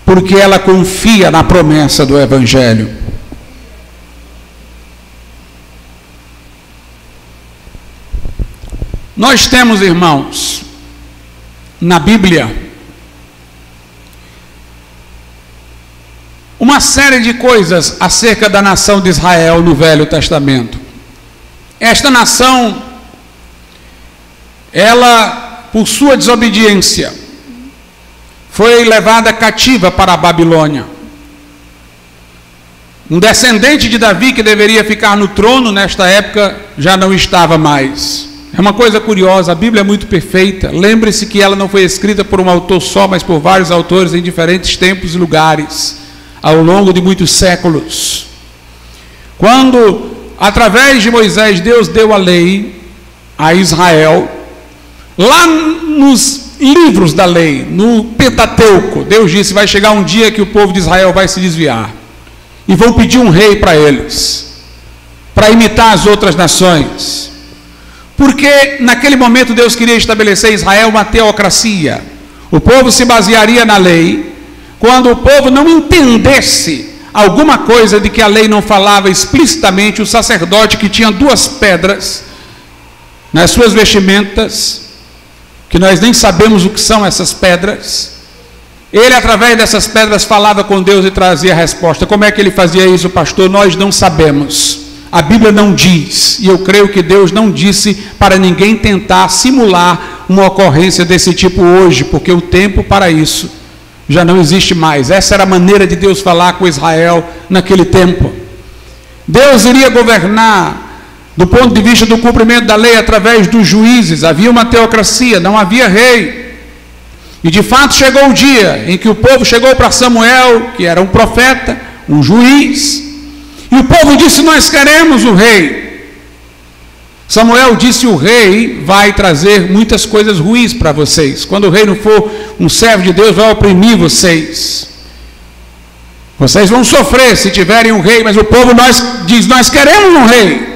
porque ela confia na promessa do Evangelho. Nós temos, irmãos, na Bíblia, uma série de coisas acerca da nação de Israel no Velho Testamento. Esta nação, ela, por sua desobediência, foi levada cativa para a Babilônia. Um descendente de Davi que deveria ficar no trono nesta época já não estava mais. É uma coisa curiosa, a Bíblia é muito perfeita. Lembre-se que ela não foi escrita por um autor só, mas por vários autores em diferentes tempos e lugares, ao longo de muitos séculos. Quando, através de Moisés, Deus deu a lei a Israel, lá nos livros da lei, no Pentateuco, Deus disse: vai chegar um dia que o povo de Israel vai se desviar e vão pedir um rei para eles, para imitar as outras nações, porque naquele momento Deus queria estabelecer em Israel uma teocracia. O povo se basearia na lei. Quando o povo não entendesse alguma coisa de que a lei não falava explicitamente, o sacerdote, que tinha 2 pedras nas suas vestimentas, que nós nem sabemos o que são essas pedras, ele, através dessas pedras, falava com Deus e trazia a resposta. Como é que ele fazia isso, pastor? Nós não sabemos. A Bíblia não diz, e eu creio que Deus não disse para ninguém tentar simular uma ocorrência desse tipo hoje, porque o tempo para isso já não existe mais. Essa era a maneira de Deus falar com Israel naquele tempo. Deus iria governar do ponto de vista do cumprimento da lei através dos juízes. Havia uma teocracia, não havia rei. E de fato chegou o dia em que o povo chegou para Samuel, que era um profeta, um juiz, e o povo disse: nós queremos o rei. Samuel disse: o rei vai trazer muitas coisas ruins para vocês. Quando o rei não for um servo de Deus, vai oprimir vocês. Vocês vão sofrer se tiverem um rei. Mas o povo diz: nós queremos um rei.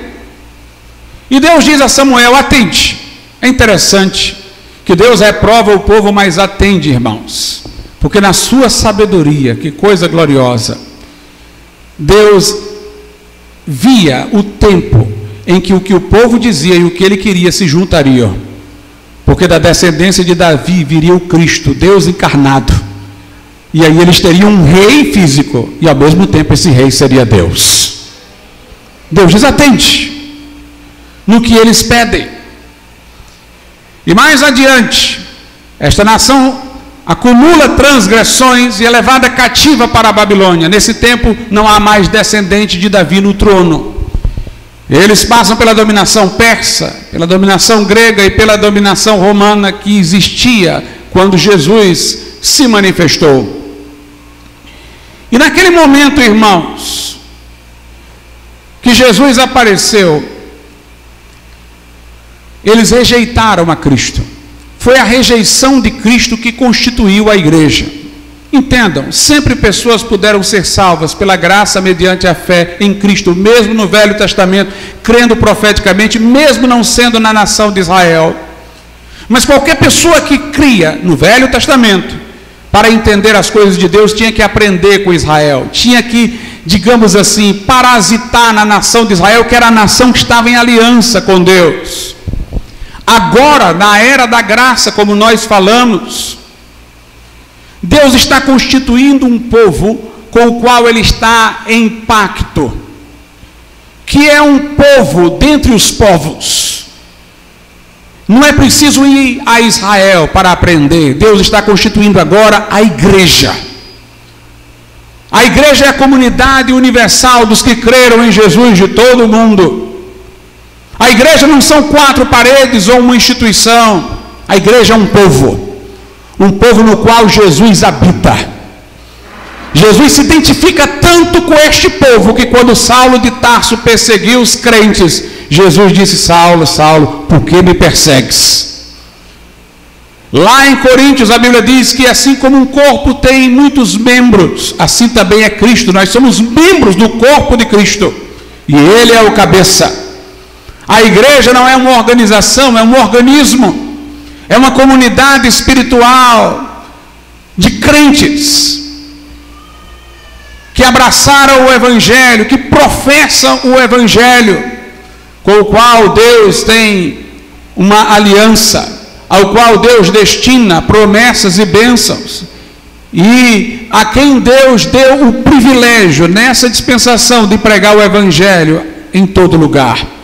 E Deus diz a Samuel: atente. É interessante que Deus reprova o povo, mas atende, irmãos, porque na sua sabedoria, que coisa gloriosa, Deus via o tempo em que o povo dizia e o que ele queria se juntariam, porque da descendência de Davi viria o Cristo, Deus encarnado, e aí eles teriam um rei físico, e ao mesmo tempo esse rei seria Deus. Deus diz: atende no que eles pedem. E mais adiante, esta nação acumula transgressões e é levada cativa para a Babilônia. Nesse tempo não há mais descendente de Davi no trono. Eles passam pela dominação persa, pela dominação grega e pela dominação romana que existia quando Jesus se manifestou. E naquele momento, irmãos, que Jesus apareceu, eles rejeitaram a Cristo. Foi a rejeição de Cristo que constituiu a igreja. Entendam, sempre pessoas puderam ser salvas pela graça mediante a fé em Cristo, mesmo no Velho Testamento, crendo profeticamente, mesmo não sendo na nação de Israel. Mas qualquer pessoa que cria no Velho Testamento, para entender as coisas de Deus, tinha que aprender com Israel, tinha que, digamos assim, parasitar na nação de Israel, que era a nação que estava em aliança com Deus. Agora, na era da graça, como nós falamos, Deus está constituindo um povo com o qual Ele está em pacto, que é um povo dentre os povos. Não é preciso ir a Israel para aprender. Deus está constituindo agora a igreja. A igreja é a comunidade universal dos que creram em Jesus de todo o mundo. A igreja não são 4 paredes ou uma instituição. A igreja é um povo no qual Jesus habita. Jesus se identifica tanto com este povo que quando Saulo de Tarso perseguiu os crentes, Jesus disse: Saulo, Saulo, por que me persegues? Lá em Coríntios a Bíblia diz que assim como um corpo tem muitos membros, assim também é Cristo. Nós somos membros do corpo de Cristo e Ele é o cabeça. A igreja não é uma organização, é um organismo, é uma comunidade espiritual de crentes que abraçaram o Evangelho, que professam o Evangelho, com o qual Deus tem uma aliança, ao qual Deus destina promessas e bênçãos, e a quem Deus deu o privilégio nessa dispensação de pregar o Evangelho em todo lugar.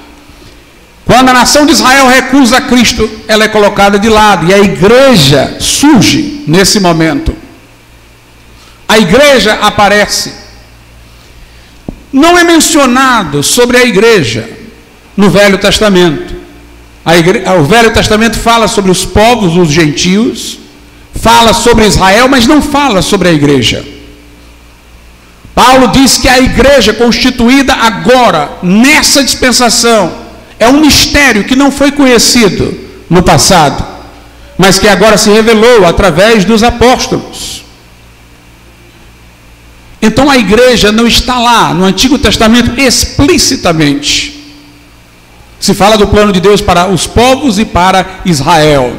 Quando a nação de Israel recusa Cristo, ela é colocada de lado, e a igreja surge nesse momento. A igreja aparece. Não é mencionado sobre a igreja no Velho Testamento. O Velho Testamento fala sobre os povos, os gentios, fala sobre Israel, mas não fala sobre a igreja. Paulo diz que a igreja constituída agora, nessa dispensação, é um mistério que não foi conhecido no passado, mas que agora se revelou através dos apóstolos. Então a igreja não está lá no Antigo Testamento explicitamente. Se fala do plano de Deus para os povos e para Israel.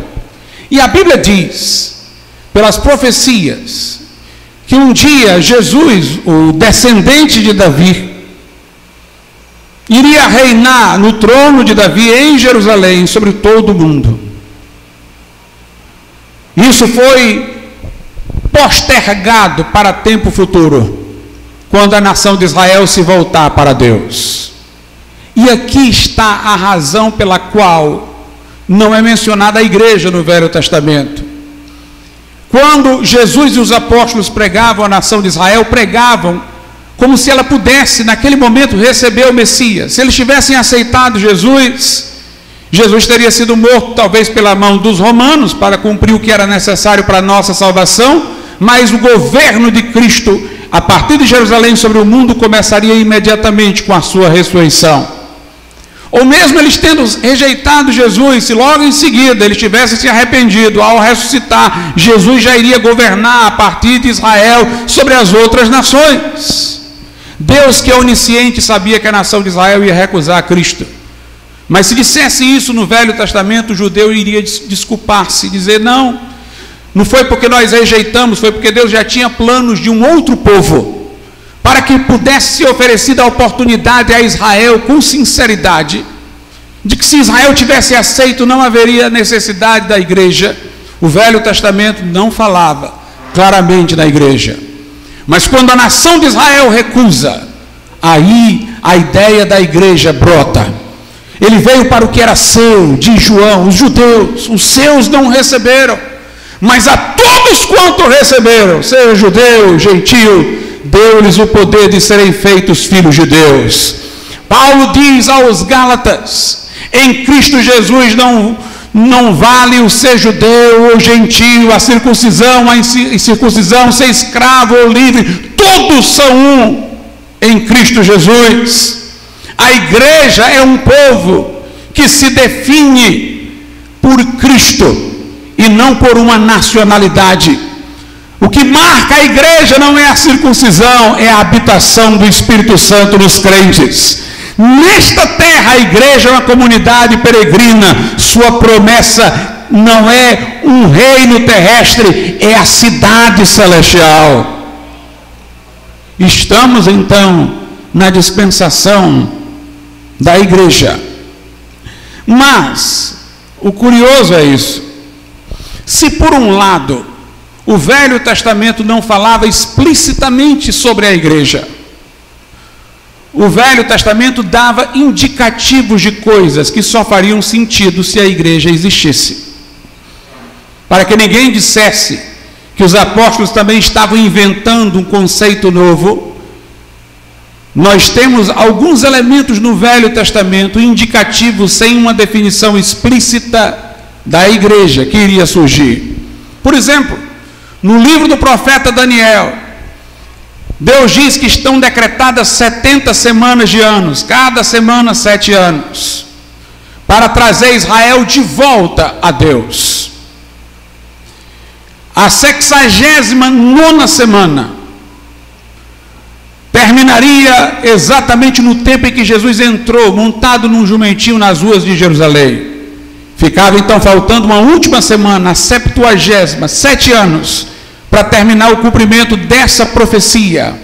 E a Bíblia diz, pelas profecias, que um dia Jesus, o descendente de Davi, iria reinar no trono de Davi em Jerusalém sobre todo o mundo. Isso foi postergado para tempo futuro, quando a nação de Israel se voltar para Deus. E aqui está a razão pela qual não é mencionada a igreja no Velho Testamento. Quando Jesus e os apóstolos pregavam à nação de Israel, pregavam como se ela pudesse, naquele momento, receber o Messias. Se eles tivessem aceitado Jesus, Jesus teria sido morto, talvez pela mão dos romanos, para cumprir o que era necessário para a nossa salvação, mas o governo de Cristo, a partir de Jerusalém sobre o mundo, começaria imediatamente com a sua ressurreição. Ou mesmo eles tendo rejeitado Jesus, se logo em seguida eles tivessem se arrependido, ao ressuscitar, Jesus já iria governar a partir de Israel sobre as outras nações. Deus, que é onisciente, sabia que a nação de Israel ia recusar Cristo. Mas se dissesse isso no Velho Testamento, o judeu iria desculpar-se, dizer: não foi porque nós rejeitamos, foi porque Deus já tinha planos de um outro povo, para que pudesse ser oferecida a oportunidade a Israel com sinceridade, de que se Israel tivesse aceito, não haveria necessidade da igreja. O Velho Testamento não falava claramente da igreja, mas quando a nação de Israel recusa, aí a ideia da igreja brota. Ele veio para o que era seu, diz João, os judeus, os seus não receberam, mas a todos quanto receberam, seja judeu, gentio, deu-lhes o poder de serem feitos filhos de Deus. Paulo diz aos Gálatas: em Cristo Jesus não vale o ser judeu ou gentio, a circuncisão, a incircuncisão, ser escravo ou livre, todos são um em Cristo Jesus. A igreja é um povo que se define por Cristo e não por uma nacionalidade. O que marca a igreja não é a circuncisão, é a habitação do Espírito Santo nos crentes. Nesta terra, a igreja é uma comunidade peregrina. Sua promessa não é um reino terrestre, é a cidade celestial. Estamos então na dispensação da igreja. Mas o curioso é isso: se por um lado o Velho Testamento não falava explicitamente sobre a igreja, o Velho Testamento dava indicativos de coisas que só fariam sentido se a igreja existisse, para que ninguém dissesse que os apóstolos também estavam inventando um conceito novo. Nós temos alguns elementos no Velho Testamento indicativos, sem uma definição explícita, da igreja que iria surgir. Por exemplo, no livro do profeta Daniel, Deus diz que estão decretadas 70 semanas de anos, cada semana 7 anos, para trazer Israel de volta a Deus. A 69ª semana terminaria exatamente no tempo em que Jesus entrou, montado num jumentinho nas ruas de Jerusalém. Ficava então faltando uma última semana, a 70ª, 7 anos, para terminar o cumprimento dessa profecia.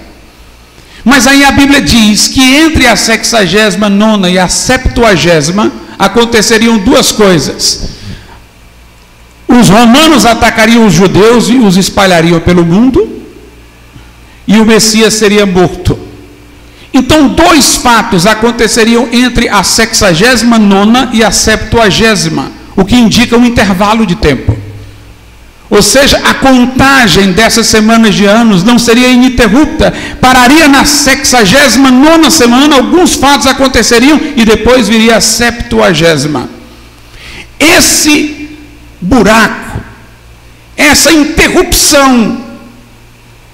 Mas aí a Bíblia diz que entre a 69ª e a 70ª aconteceriam duas coisas: os romanos atacariam os judeus e os espalhariam pelo mundo, e o Messias seria morto. Então, dois fatos aconteceriam entre a 69ª e a 70ª, o que indica um intervalo de tempo. Ou seja, a contagem dessas semanas de anos não seria ininterrupta, pararia na 69ª semana, alguns fatos aconteceriam e depois viria a 70ª. Esse buraco, essa interrupção,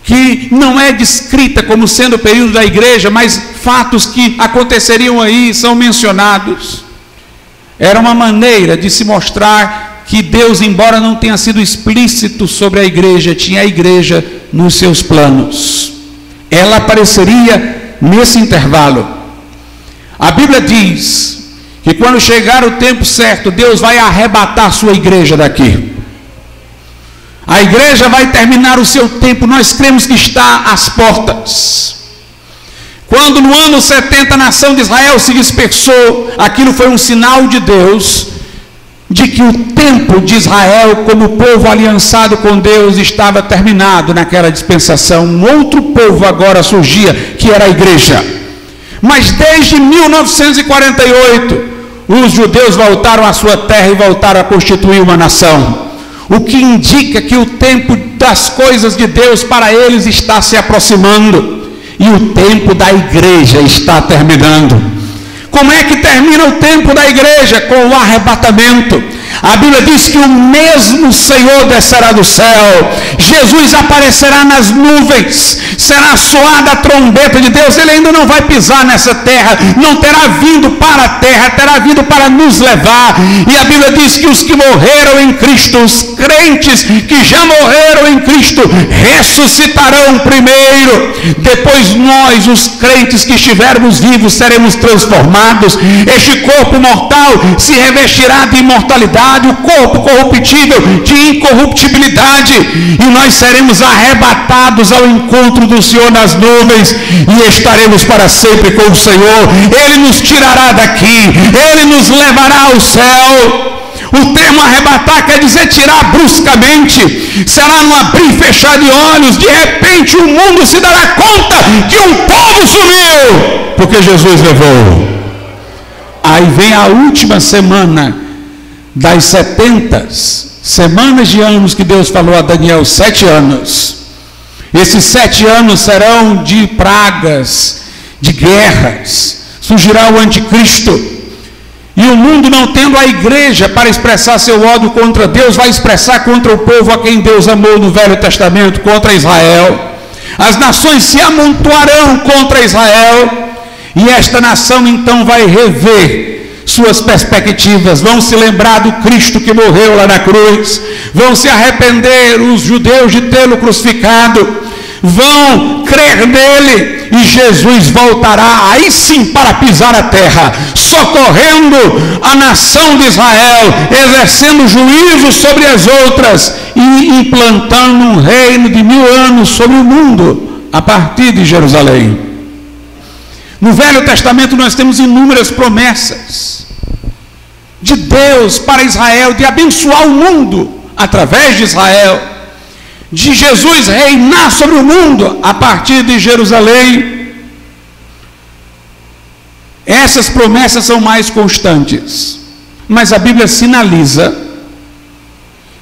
que não é descrita como sendo o período da igreja, mas fatos que aconteceriam aí são mencionados, era uma maneira de se mostrar que Deus, embora não tenha sido explícito sobre a igreja, tinha a igreja nos seus planos. Ela apareceria nesse intervalo. A Bíblia diz que quando chegar o tempo certo, Deus vai arrebatar a sua igreja daqui. A igreja vai terminar o seu tempo, nós cremos que está às portas. Quando no ano 70 a nação de Israel se dispersou, aquilo foi um sinal de Deus, de que o tempo de Israel como povo aliançado com Deus estava terminado naquela dispensação. Um outro povo agora surgia, que era a igreja. Mas desde 1948, os judeus voltaram à sua terra e voltaram a constituir uma nação, o que indica que o tempo das coisas de Deus para eles está se aproximando, e o tempo da igreja está terminando. Como é que termina o tempo da igreja? Com o arrebatamento. A Bíblia diz que o mesmo Senhor descerá do céu, Jesus aparecerá nas nuvens, será soada a trombeta de Deus. Ele ainda não vai pisar nessa terra, não terá vindo para a terra, terá vindo para nos levar. E a Bíblia diz que os que morreram em Cristo, os crentes que já morreram em Cristo, ressuscitarão primeiro. Depois nós, os crentes que estivermos vivos, seremos transformados. Este corpo mortal se revestirá de imortalidade, o corpo corruptível de incorruptibilidade, e nós seremos arrebatados ao encontro do Senhor nas nuvens, e estaremos para sempre com o Senhor. Ele nos tirará daqui, Ele nos levará ao céu. O termo arrebatar quer dizer tirar bruscamente, será no abrir e fechar de olhos. De repente o mundo se dará conta que um povo sumiu, porque Jesus levou. Aí vem a última semana das 70 semanas de anos que Deus falou a Daniel, 7 anos. Esses 7 anos serão de pragas, de guerras. Surgirá o anticristo. E o mundo, não tendo a igreja para expressar seu ódio contra Deus, vai expressar contra o povo a quem Deus amou no Velho Testamento, contra Israel. As nações se amontoarão contra Israel, e esta nação então vai rever suas perspectivas, vão se lembrar do Cristo que morreu lá na cruz, vão se arrepender os judeus de tê-lo crucificado, vão crer nele, e Jesus voltará aí sim para pisar a terra, socorrendo a nação de Israel, exercendo juízo sobre as outras e implantando um reino de 1000 anos sobre o mundo a partir de Jerusalém. No Velho Testamento nós temos inúmeras promessas de Deus para Israel, de abençoar o mundo através de Israel, de Jesus reinar sobre o mundo a partir de Jerusalém. Essas promessas são mais constantes, mas a Bíblia sinaliza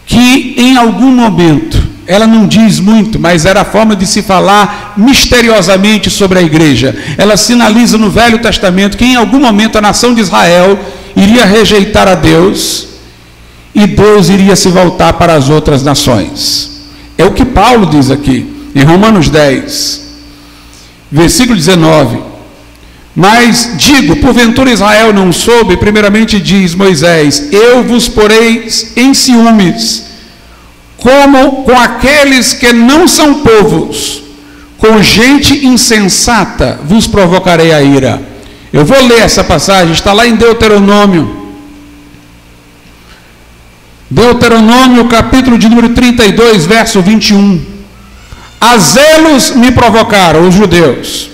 que em algum momento, ela não diz muito, mas era a forma de se falar misteriosamente sobre a igreja. Ela sinaliza no Velho Testamento que em algum momento a nação de Israel iria rejeitar a Deus e Deus iria se voltar para as outras nações. É o que Paulo diz aqui, em Romanos 10, versículo 19. Mas digo, porventura Israel não soube? Primeiramente diz Moisés: eu vos porei em ciúmes, como com aqueles que não são povos, com gente insensata vos provocarei a ira. Eu vou ler essa passagem, está lá em Deuteronômio. Deuteronômio, capítulo de número 32, verso 21. A zelos me provocaram, os judeus,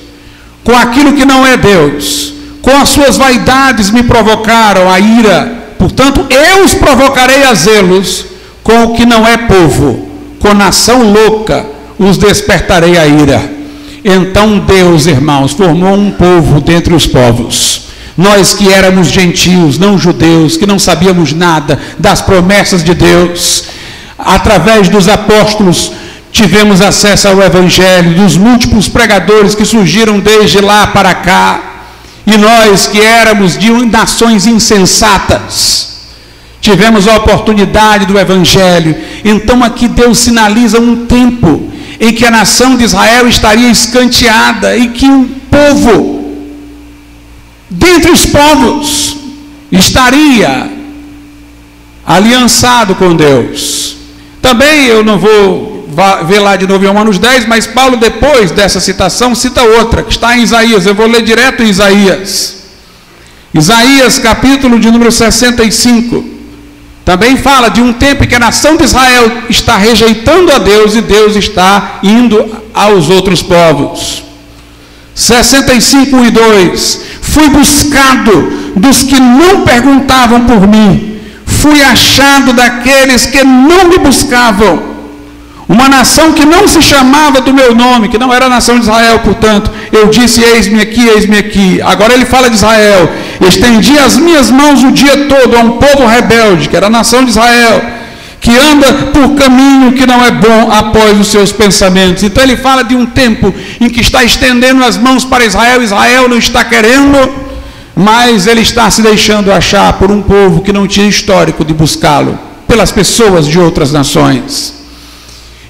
com aquilo que não é Deus, com as suas vaidades me provocaram a ira. Portanto, eu os provocarei a zelos, com o que não é povo, com nação louca, os despertarei a ira. Então Deus, irmãos, formou um povo dentre os povos. Nós que éramos gentios, não judeus, que não sabíamos nada das promessas de Deus, através dos apóstolos, tivemos acesso ao Evangelho, dos múltiplos pregadores que surgiram desde lá para cá. E nós que éramos de nações insensatas, tivemos a oportunidade do Evangelho. Então aqui Deus sinaliza um tempo em que a nação de Israel estaria escanteada e que um povo, dentre os povos, estaria aliançado com Deus. Também eu não vou ver lá de novo em Romanos 10, mas Paulo, depois dessa citação, cita outra, que está em Isaías. Eu vou ler direto em Isaías. Isaías, capítulo de número 65. Também fala de um tempo em que a nação de Israel está rejeitando a Deus e Deus está indo aos outros povos. 65, 1 e 2. Fui buscado dos que não perguntavam por mim, fui achado daqueles que não me buscavam. Uma nação que não se chamava do meu nome, que não era a nação de Israel, portanto, eu disse: eis-me aqui, eis-me aqui. Agora ele fala de Israel: estendi as minhas mãos o dia todo a um povo rebelde, que era a nação de Israel, que anda por caminho que não é bom após os seus pensamentos. Então ele fala de um tempo em que está estendendo as mãos para Israel. Israel não está querendo, mas ele está se deixando achar por um povo que não tinha histórico de buscá-lo, pelas pessoas de outras nações.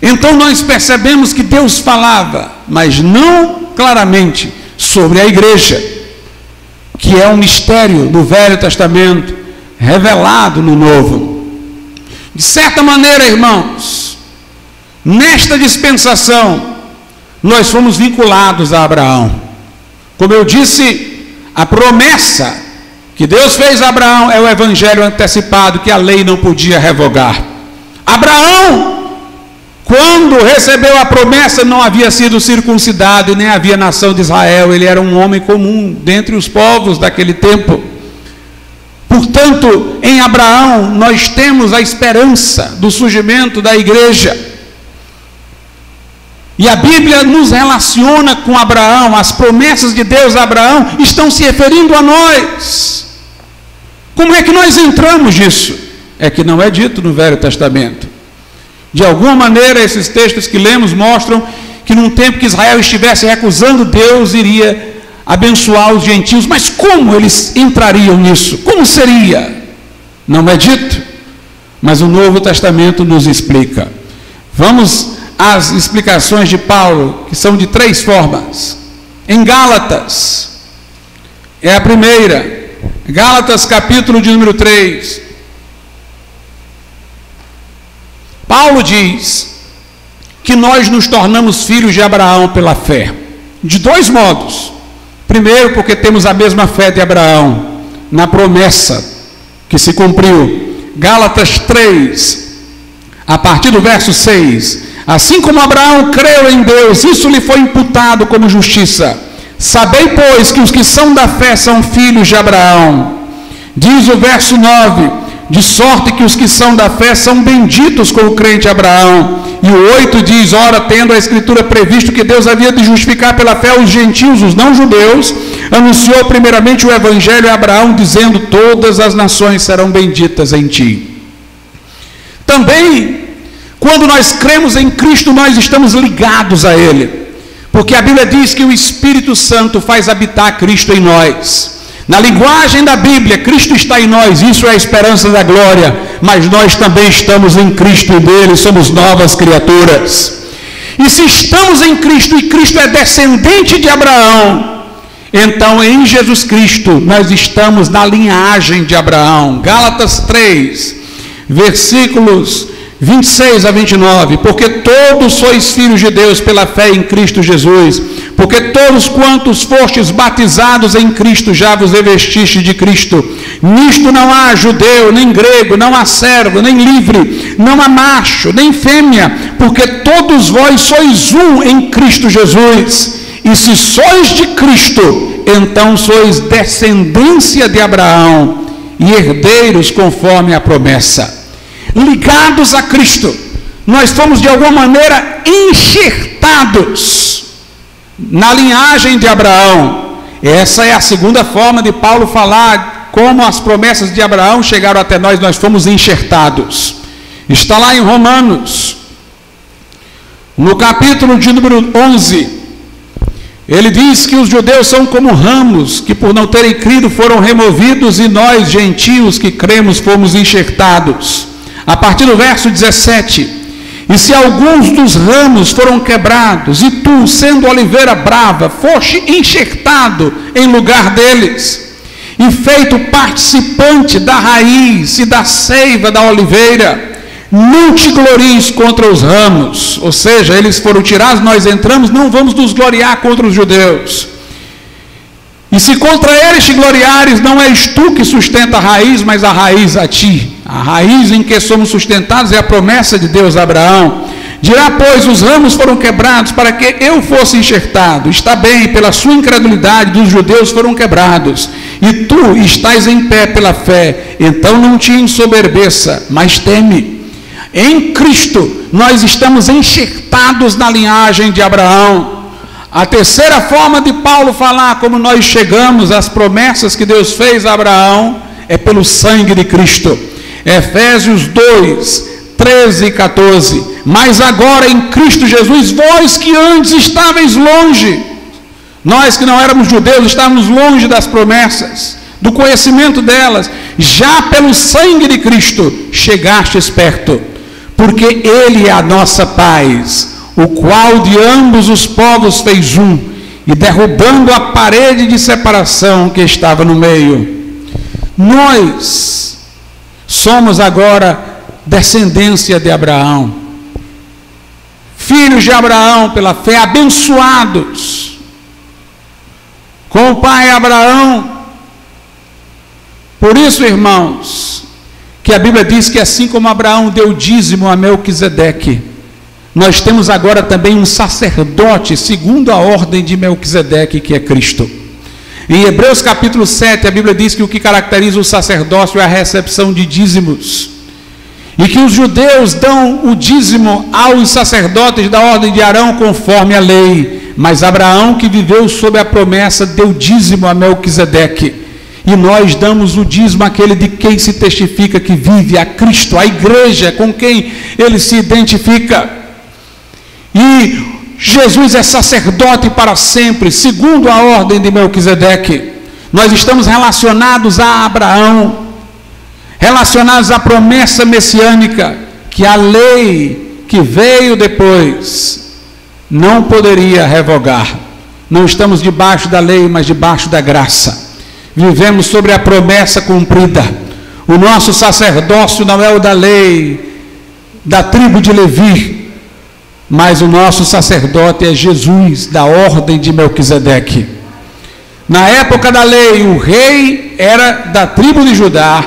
Então nós percebemos que Deus falava, mas não claramente, sobre a igreja, que é um mistério do Velho Testamento, revelado no Novo. De certa maneira, irmãos, nesta dispensação, nós fomos vinculados a Abraão. Como eu disse, a promessa que Deus fez a Abraão é o evangelho antecipado que a lei não podia revogar. Abraão, quando recebeu a promessa, não havia sido circuncidado e nem havia nação de Israel. Ele era um homem comum dentre os povos daquele tempo. Portanto, em Abraão nós temos a esperança do surgimento da igreja. E a Bíblia nos relaciona com Abraão. As promessas de Deus a Abraão estão se referindo a nós. Como é que nós entramos nisso? É que não é dito no Velho Testamento. De alguma maneira, esses textos que lemos mostram que num tempo que Israel estivesse recusando, Deus iria abençoar os gentios. Mas como eles entrariam nisso? Como seria? Não é dito, mas o Novo Testamento nos explica. Vamos às explicações de Paulo, que são de 3 formas. Em Gálatas, é a primeira. Gálatas, capítulo de número 3. Paulo diz que nós nos tornamos filhos de Abraão pela fé, de 2 modos. Primeiro, porque temos a mesma fé de Abraão, na promessa que se cumpriu. Gálatas 3, a partir do verso 6. Assim como Abraão creu em Deus, isso lhe foi imputado como justiça. Sabei, pois, que os que são da fé são filhos de Abraão. Diz o verso 9: de sorte que os que são da fé são benditos com o crente Abraão. E o 8 diz: ora, tendo a Escritura previsto que Deus havia de justificar pela fé os gentios, os não-judeus, anunciou primeiramente o Evangelho a Abraão, dizendo: todas as nações serão benditas em ti. Também, quando nós cremos em Cristo, nós estamos ligados a Ele, porque a Bíblia diz que o Espírito Santo faz habitar Cristo em nós. Na linguagem da Bíblia, Cristo está em nós, isso é a esperança da glória, mas nós também estamos em Cristo e dele somos novas criaturas. E se estamos em Cristo e Cristo é descendente de Abraão, então em Jesus Cristo nós estamos na linhagem de Abraão. Gálatas 3, versículos 26 a 29, porque todos sois filhos de Deus pela fé em Cristo Jesus, porque todos quantos fostes batizados em Cristo, já vos revestiste de Cristo. Nisto não há judeu, nem grego, não há servo, nem livre, não há macho, nem fêmea, porque todos vós sois um em Cristo Jesus. E se sois de Cristo, então sois descendência de Abraão e herdeiros conforme a promessa. Ligados a Cristo, nós fomos de alguma maneira enxertados na linhagem de Abraão. Essa é a segunda forma de Paulo falar como as promessas de Abraão chegaram até nós, nós fomos enxertados. Está lá em Romanos, no capítulo de número 11, ele diz que os judeus são como ramos, que por não terem crido foram removidos, e nós, gentios que cremos, fomos enxertados. A partir do verso 17: e se alguns dos ramos foram quebrados, e tu, sendo oliveira brava, foste enxertado em lugar deles, e feito participante da raiz e da seiva da oliveira, não te glories contra os ramos. Ou seja, eles foram tirados, nós entramos, não vamos nos gloriar contra os judeus. E se contra eles te gloriares, não és tu que sustenta a raiz, mas a raiz a ti. A raiz em que somos sustentados é a promessa de Deus a Abraão. Dirá, pois, os ramos foram quebrados para que eu fosse enxertado. Está bem, pela sua incredulidade dos judeus foram quebrados. E tu estás em pé pela fé. Então não te ensoberbeça, mas teme. Em Cristo nós estamos enxertados na linhagem de Abraão. A terceira forma de Paulo falar como nós chegamos às promessas que Deus fez a Abraão é pelo sangue de Cristo. Efésios 2, 13 e 14. Mas agora em Cristo Jesus, vós que antes estáveis longe, Nós que não éramos judeus, estávamos longe das promessas, do conhecimento delas. Já pelo sangue de Cristo chegastes perto, porque Ele é a nossa paz, o qual de ambos os povos fez um, e derrubando a parede de separação que estava no meio. Nós somos agora descendência de Abraão, filhos de Abraão pela fé, abençoados com o pai Abraão. Por isso, irmãos, que a Bíblia diz que assim como Abraão deu dízimo a Melquisedeque, nós temos agora também um sacerdote segundo a ordem de Melquisedeque, que é Cristo. Em Hebreus capítulo 7, a Bíblia diz que o que caracteriza o sacerdócio é a recepção de dízimos, e que os judeus dão o dízimo aos sacerdotes da ordem de Arão conforme a lei, mas Abraão, que viveu sob a promessa, deu dízimo a Melquisedeque, e nós damos o dízimo àquele de quem se testifica que vive, a Cristo, a igreja com quem ele se identifica. E Jesus é sacerdote para sempre, segundo a ordem de Melquisedeque. Nós estamos relacionados a Abraão, relacionados à promessa messiânica, que a lei que veio depois não poderia revogar. Não estamos debaixo da lei, mas debaixo da graça. Vivemos sobre a promessa cumprida. O nosso sacerdócio não é o da lei, da tribo de Levi, mas o nosso sacerdote é Jesus, da ordem de Melquisedeque. Na época da lei, o rei era da tribo de Judá,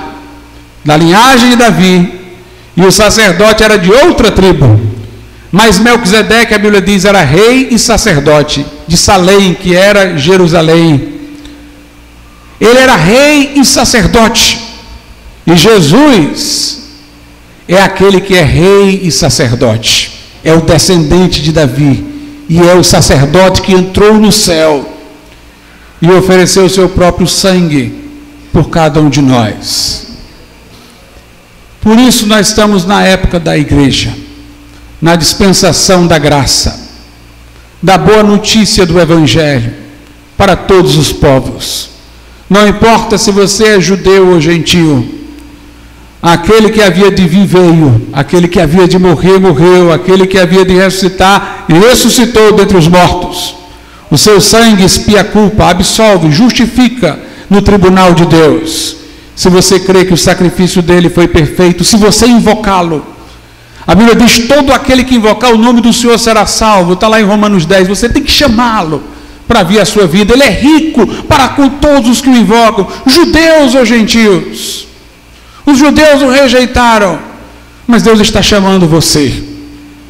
da linhagem de Davi, e o sacerdote era de outra tribo. Mas Melquisedeque, a Bíblia diz, era rei e sacerdote de Salém, que era Jerusalém. Ele era rei e sacerdote, e Jesus é aquele que é rei e sacerdote, é o descendente de Davi, e é o sacerdote que entrou no céu e ofereceu o seu próprio sangue por cada um de nós. Por isso nós estamos na época da igreja, na dispensação da graça, da boa notícia do Evangelho para todos os povos. Não importa se você é judeu ou gentio, aquele que havia de vir veio, aquele que havia de morrer, morreu, aquele que havia de ressuscitar, ressuscitou dentre os mortos. O seu sangue expia a culpa, absolve, justifica no tribunal de Deus. Se você crê que o sacrifício dele foi perfeito, se você invocá-lo, a Bíblia diz, todo aquele que invocar o nome do Senhor será salvo, está lá em Romanos 10, você tem que chamá-lo para vir a sua vida. Ele é rico para com todos os que o invocam, judeus ou gentios. Os judeus o rejeitaram, mas Deus está chamando você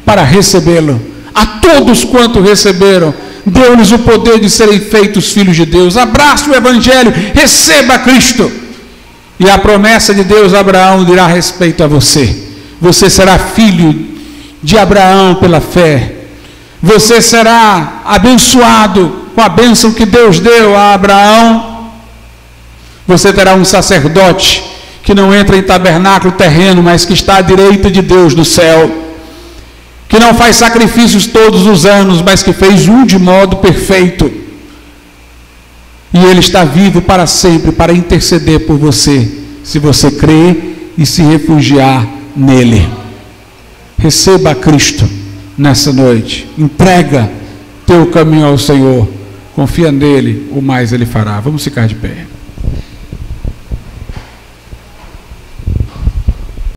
para recebê-lo. A todos quanto receberam, deu-lhes o poder de serem feitos filhos de Deus. Abrace o Evangelho, receba Cristo, e a promessa de Deus a Abraão dirá respeito a você. Você será filho de Abraão pela fé. Você será abençoado com a bênção que Deus deu a Abraão. Você terá um sacerdote que não entra em tabernáculo terreno, mas que está à direita de Deus no céu, que não faz sacrifícios todos os anos, mas que fez um de modo perfeito, e Ele está vivo para sempre para interceder por você, se você crer e se refugiar nele. Receba a Cristo nessa noite, entrega teu caminho ao Senhor, confia nele, o mais Ele fará. Vamos ficar de pé.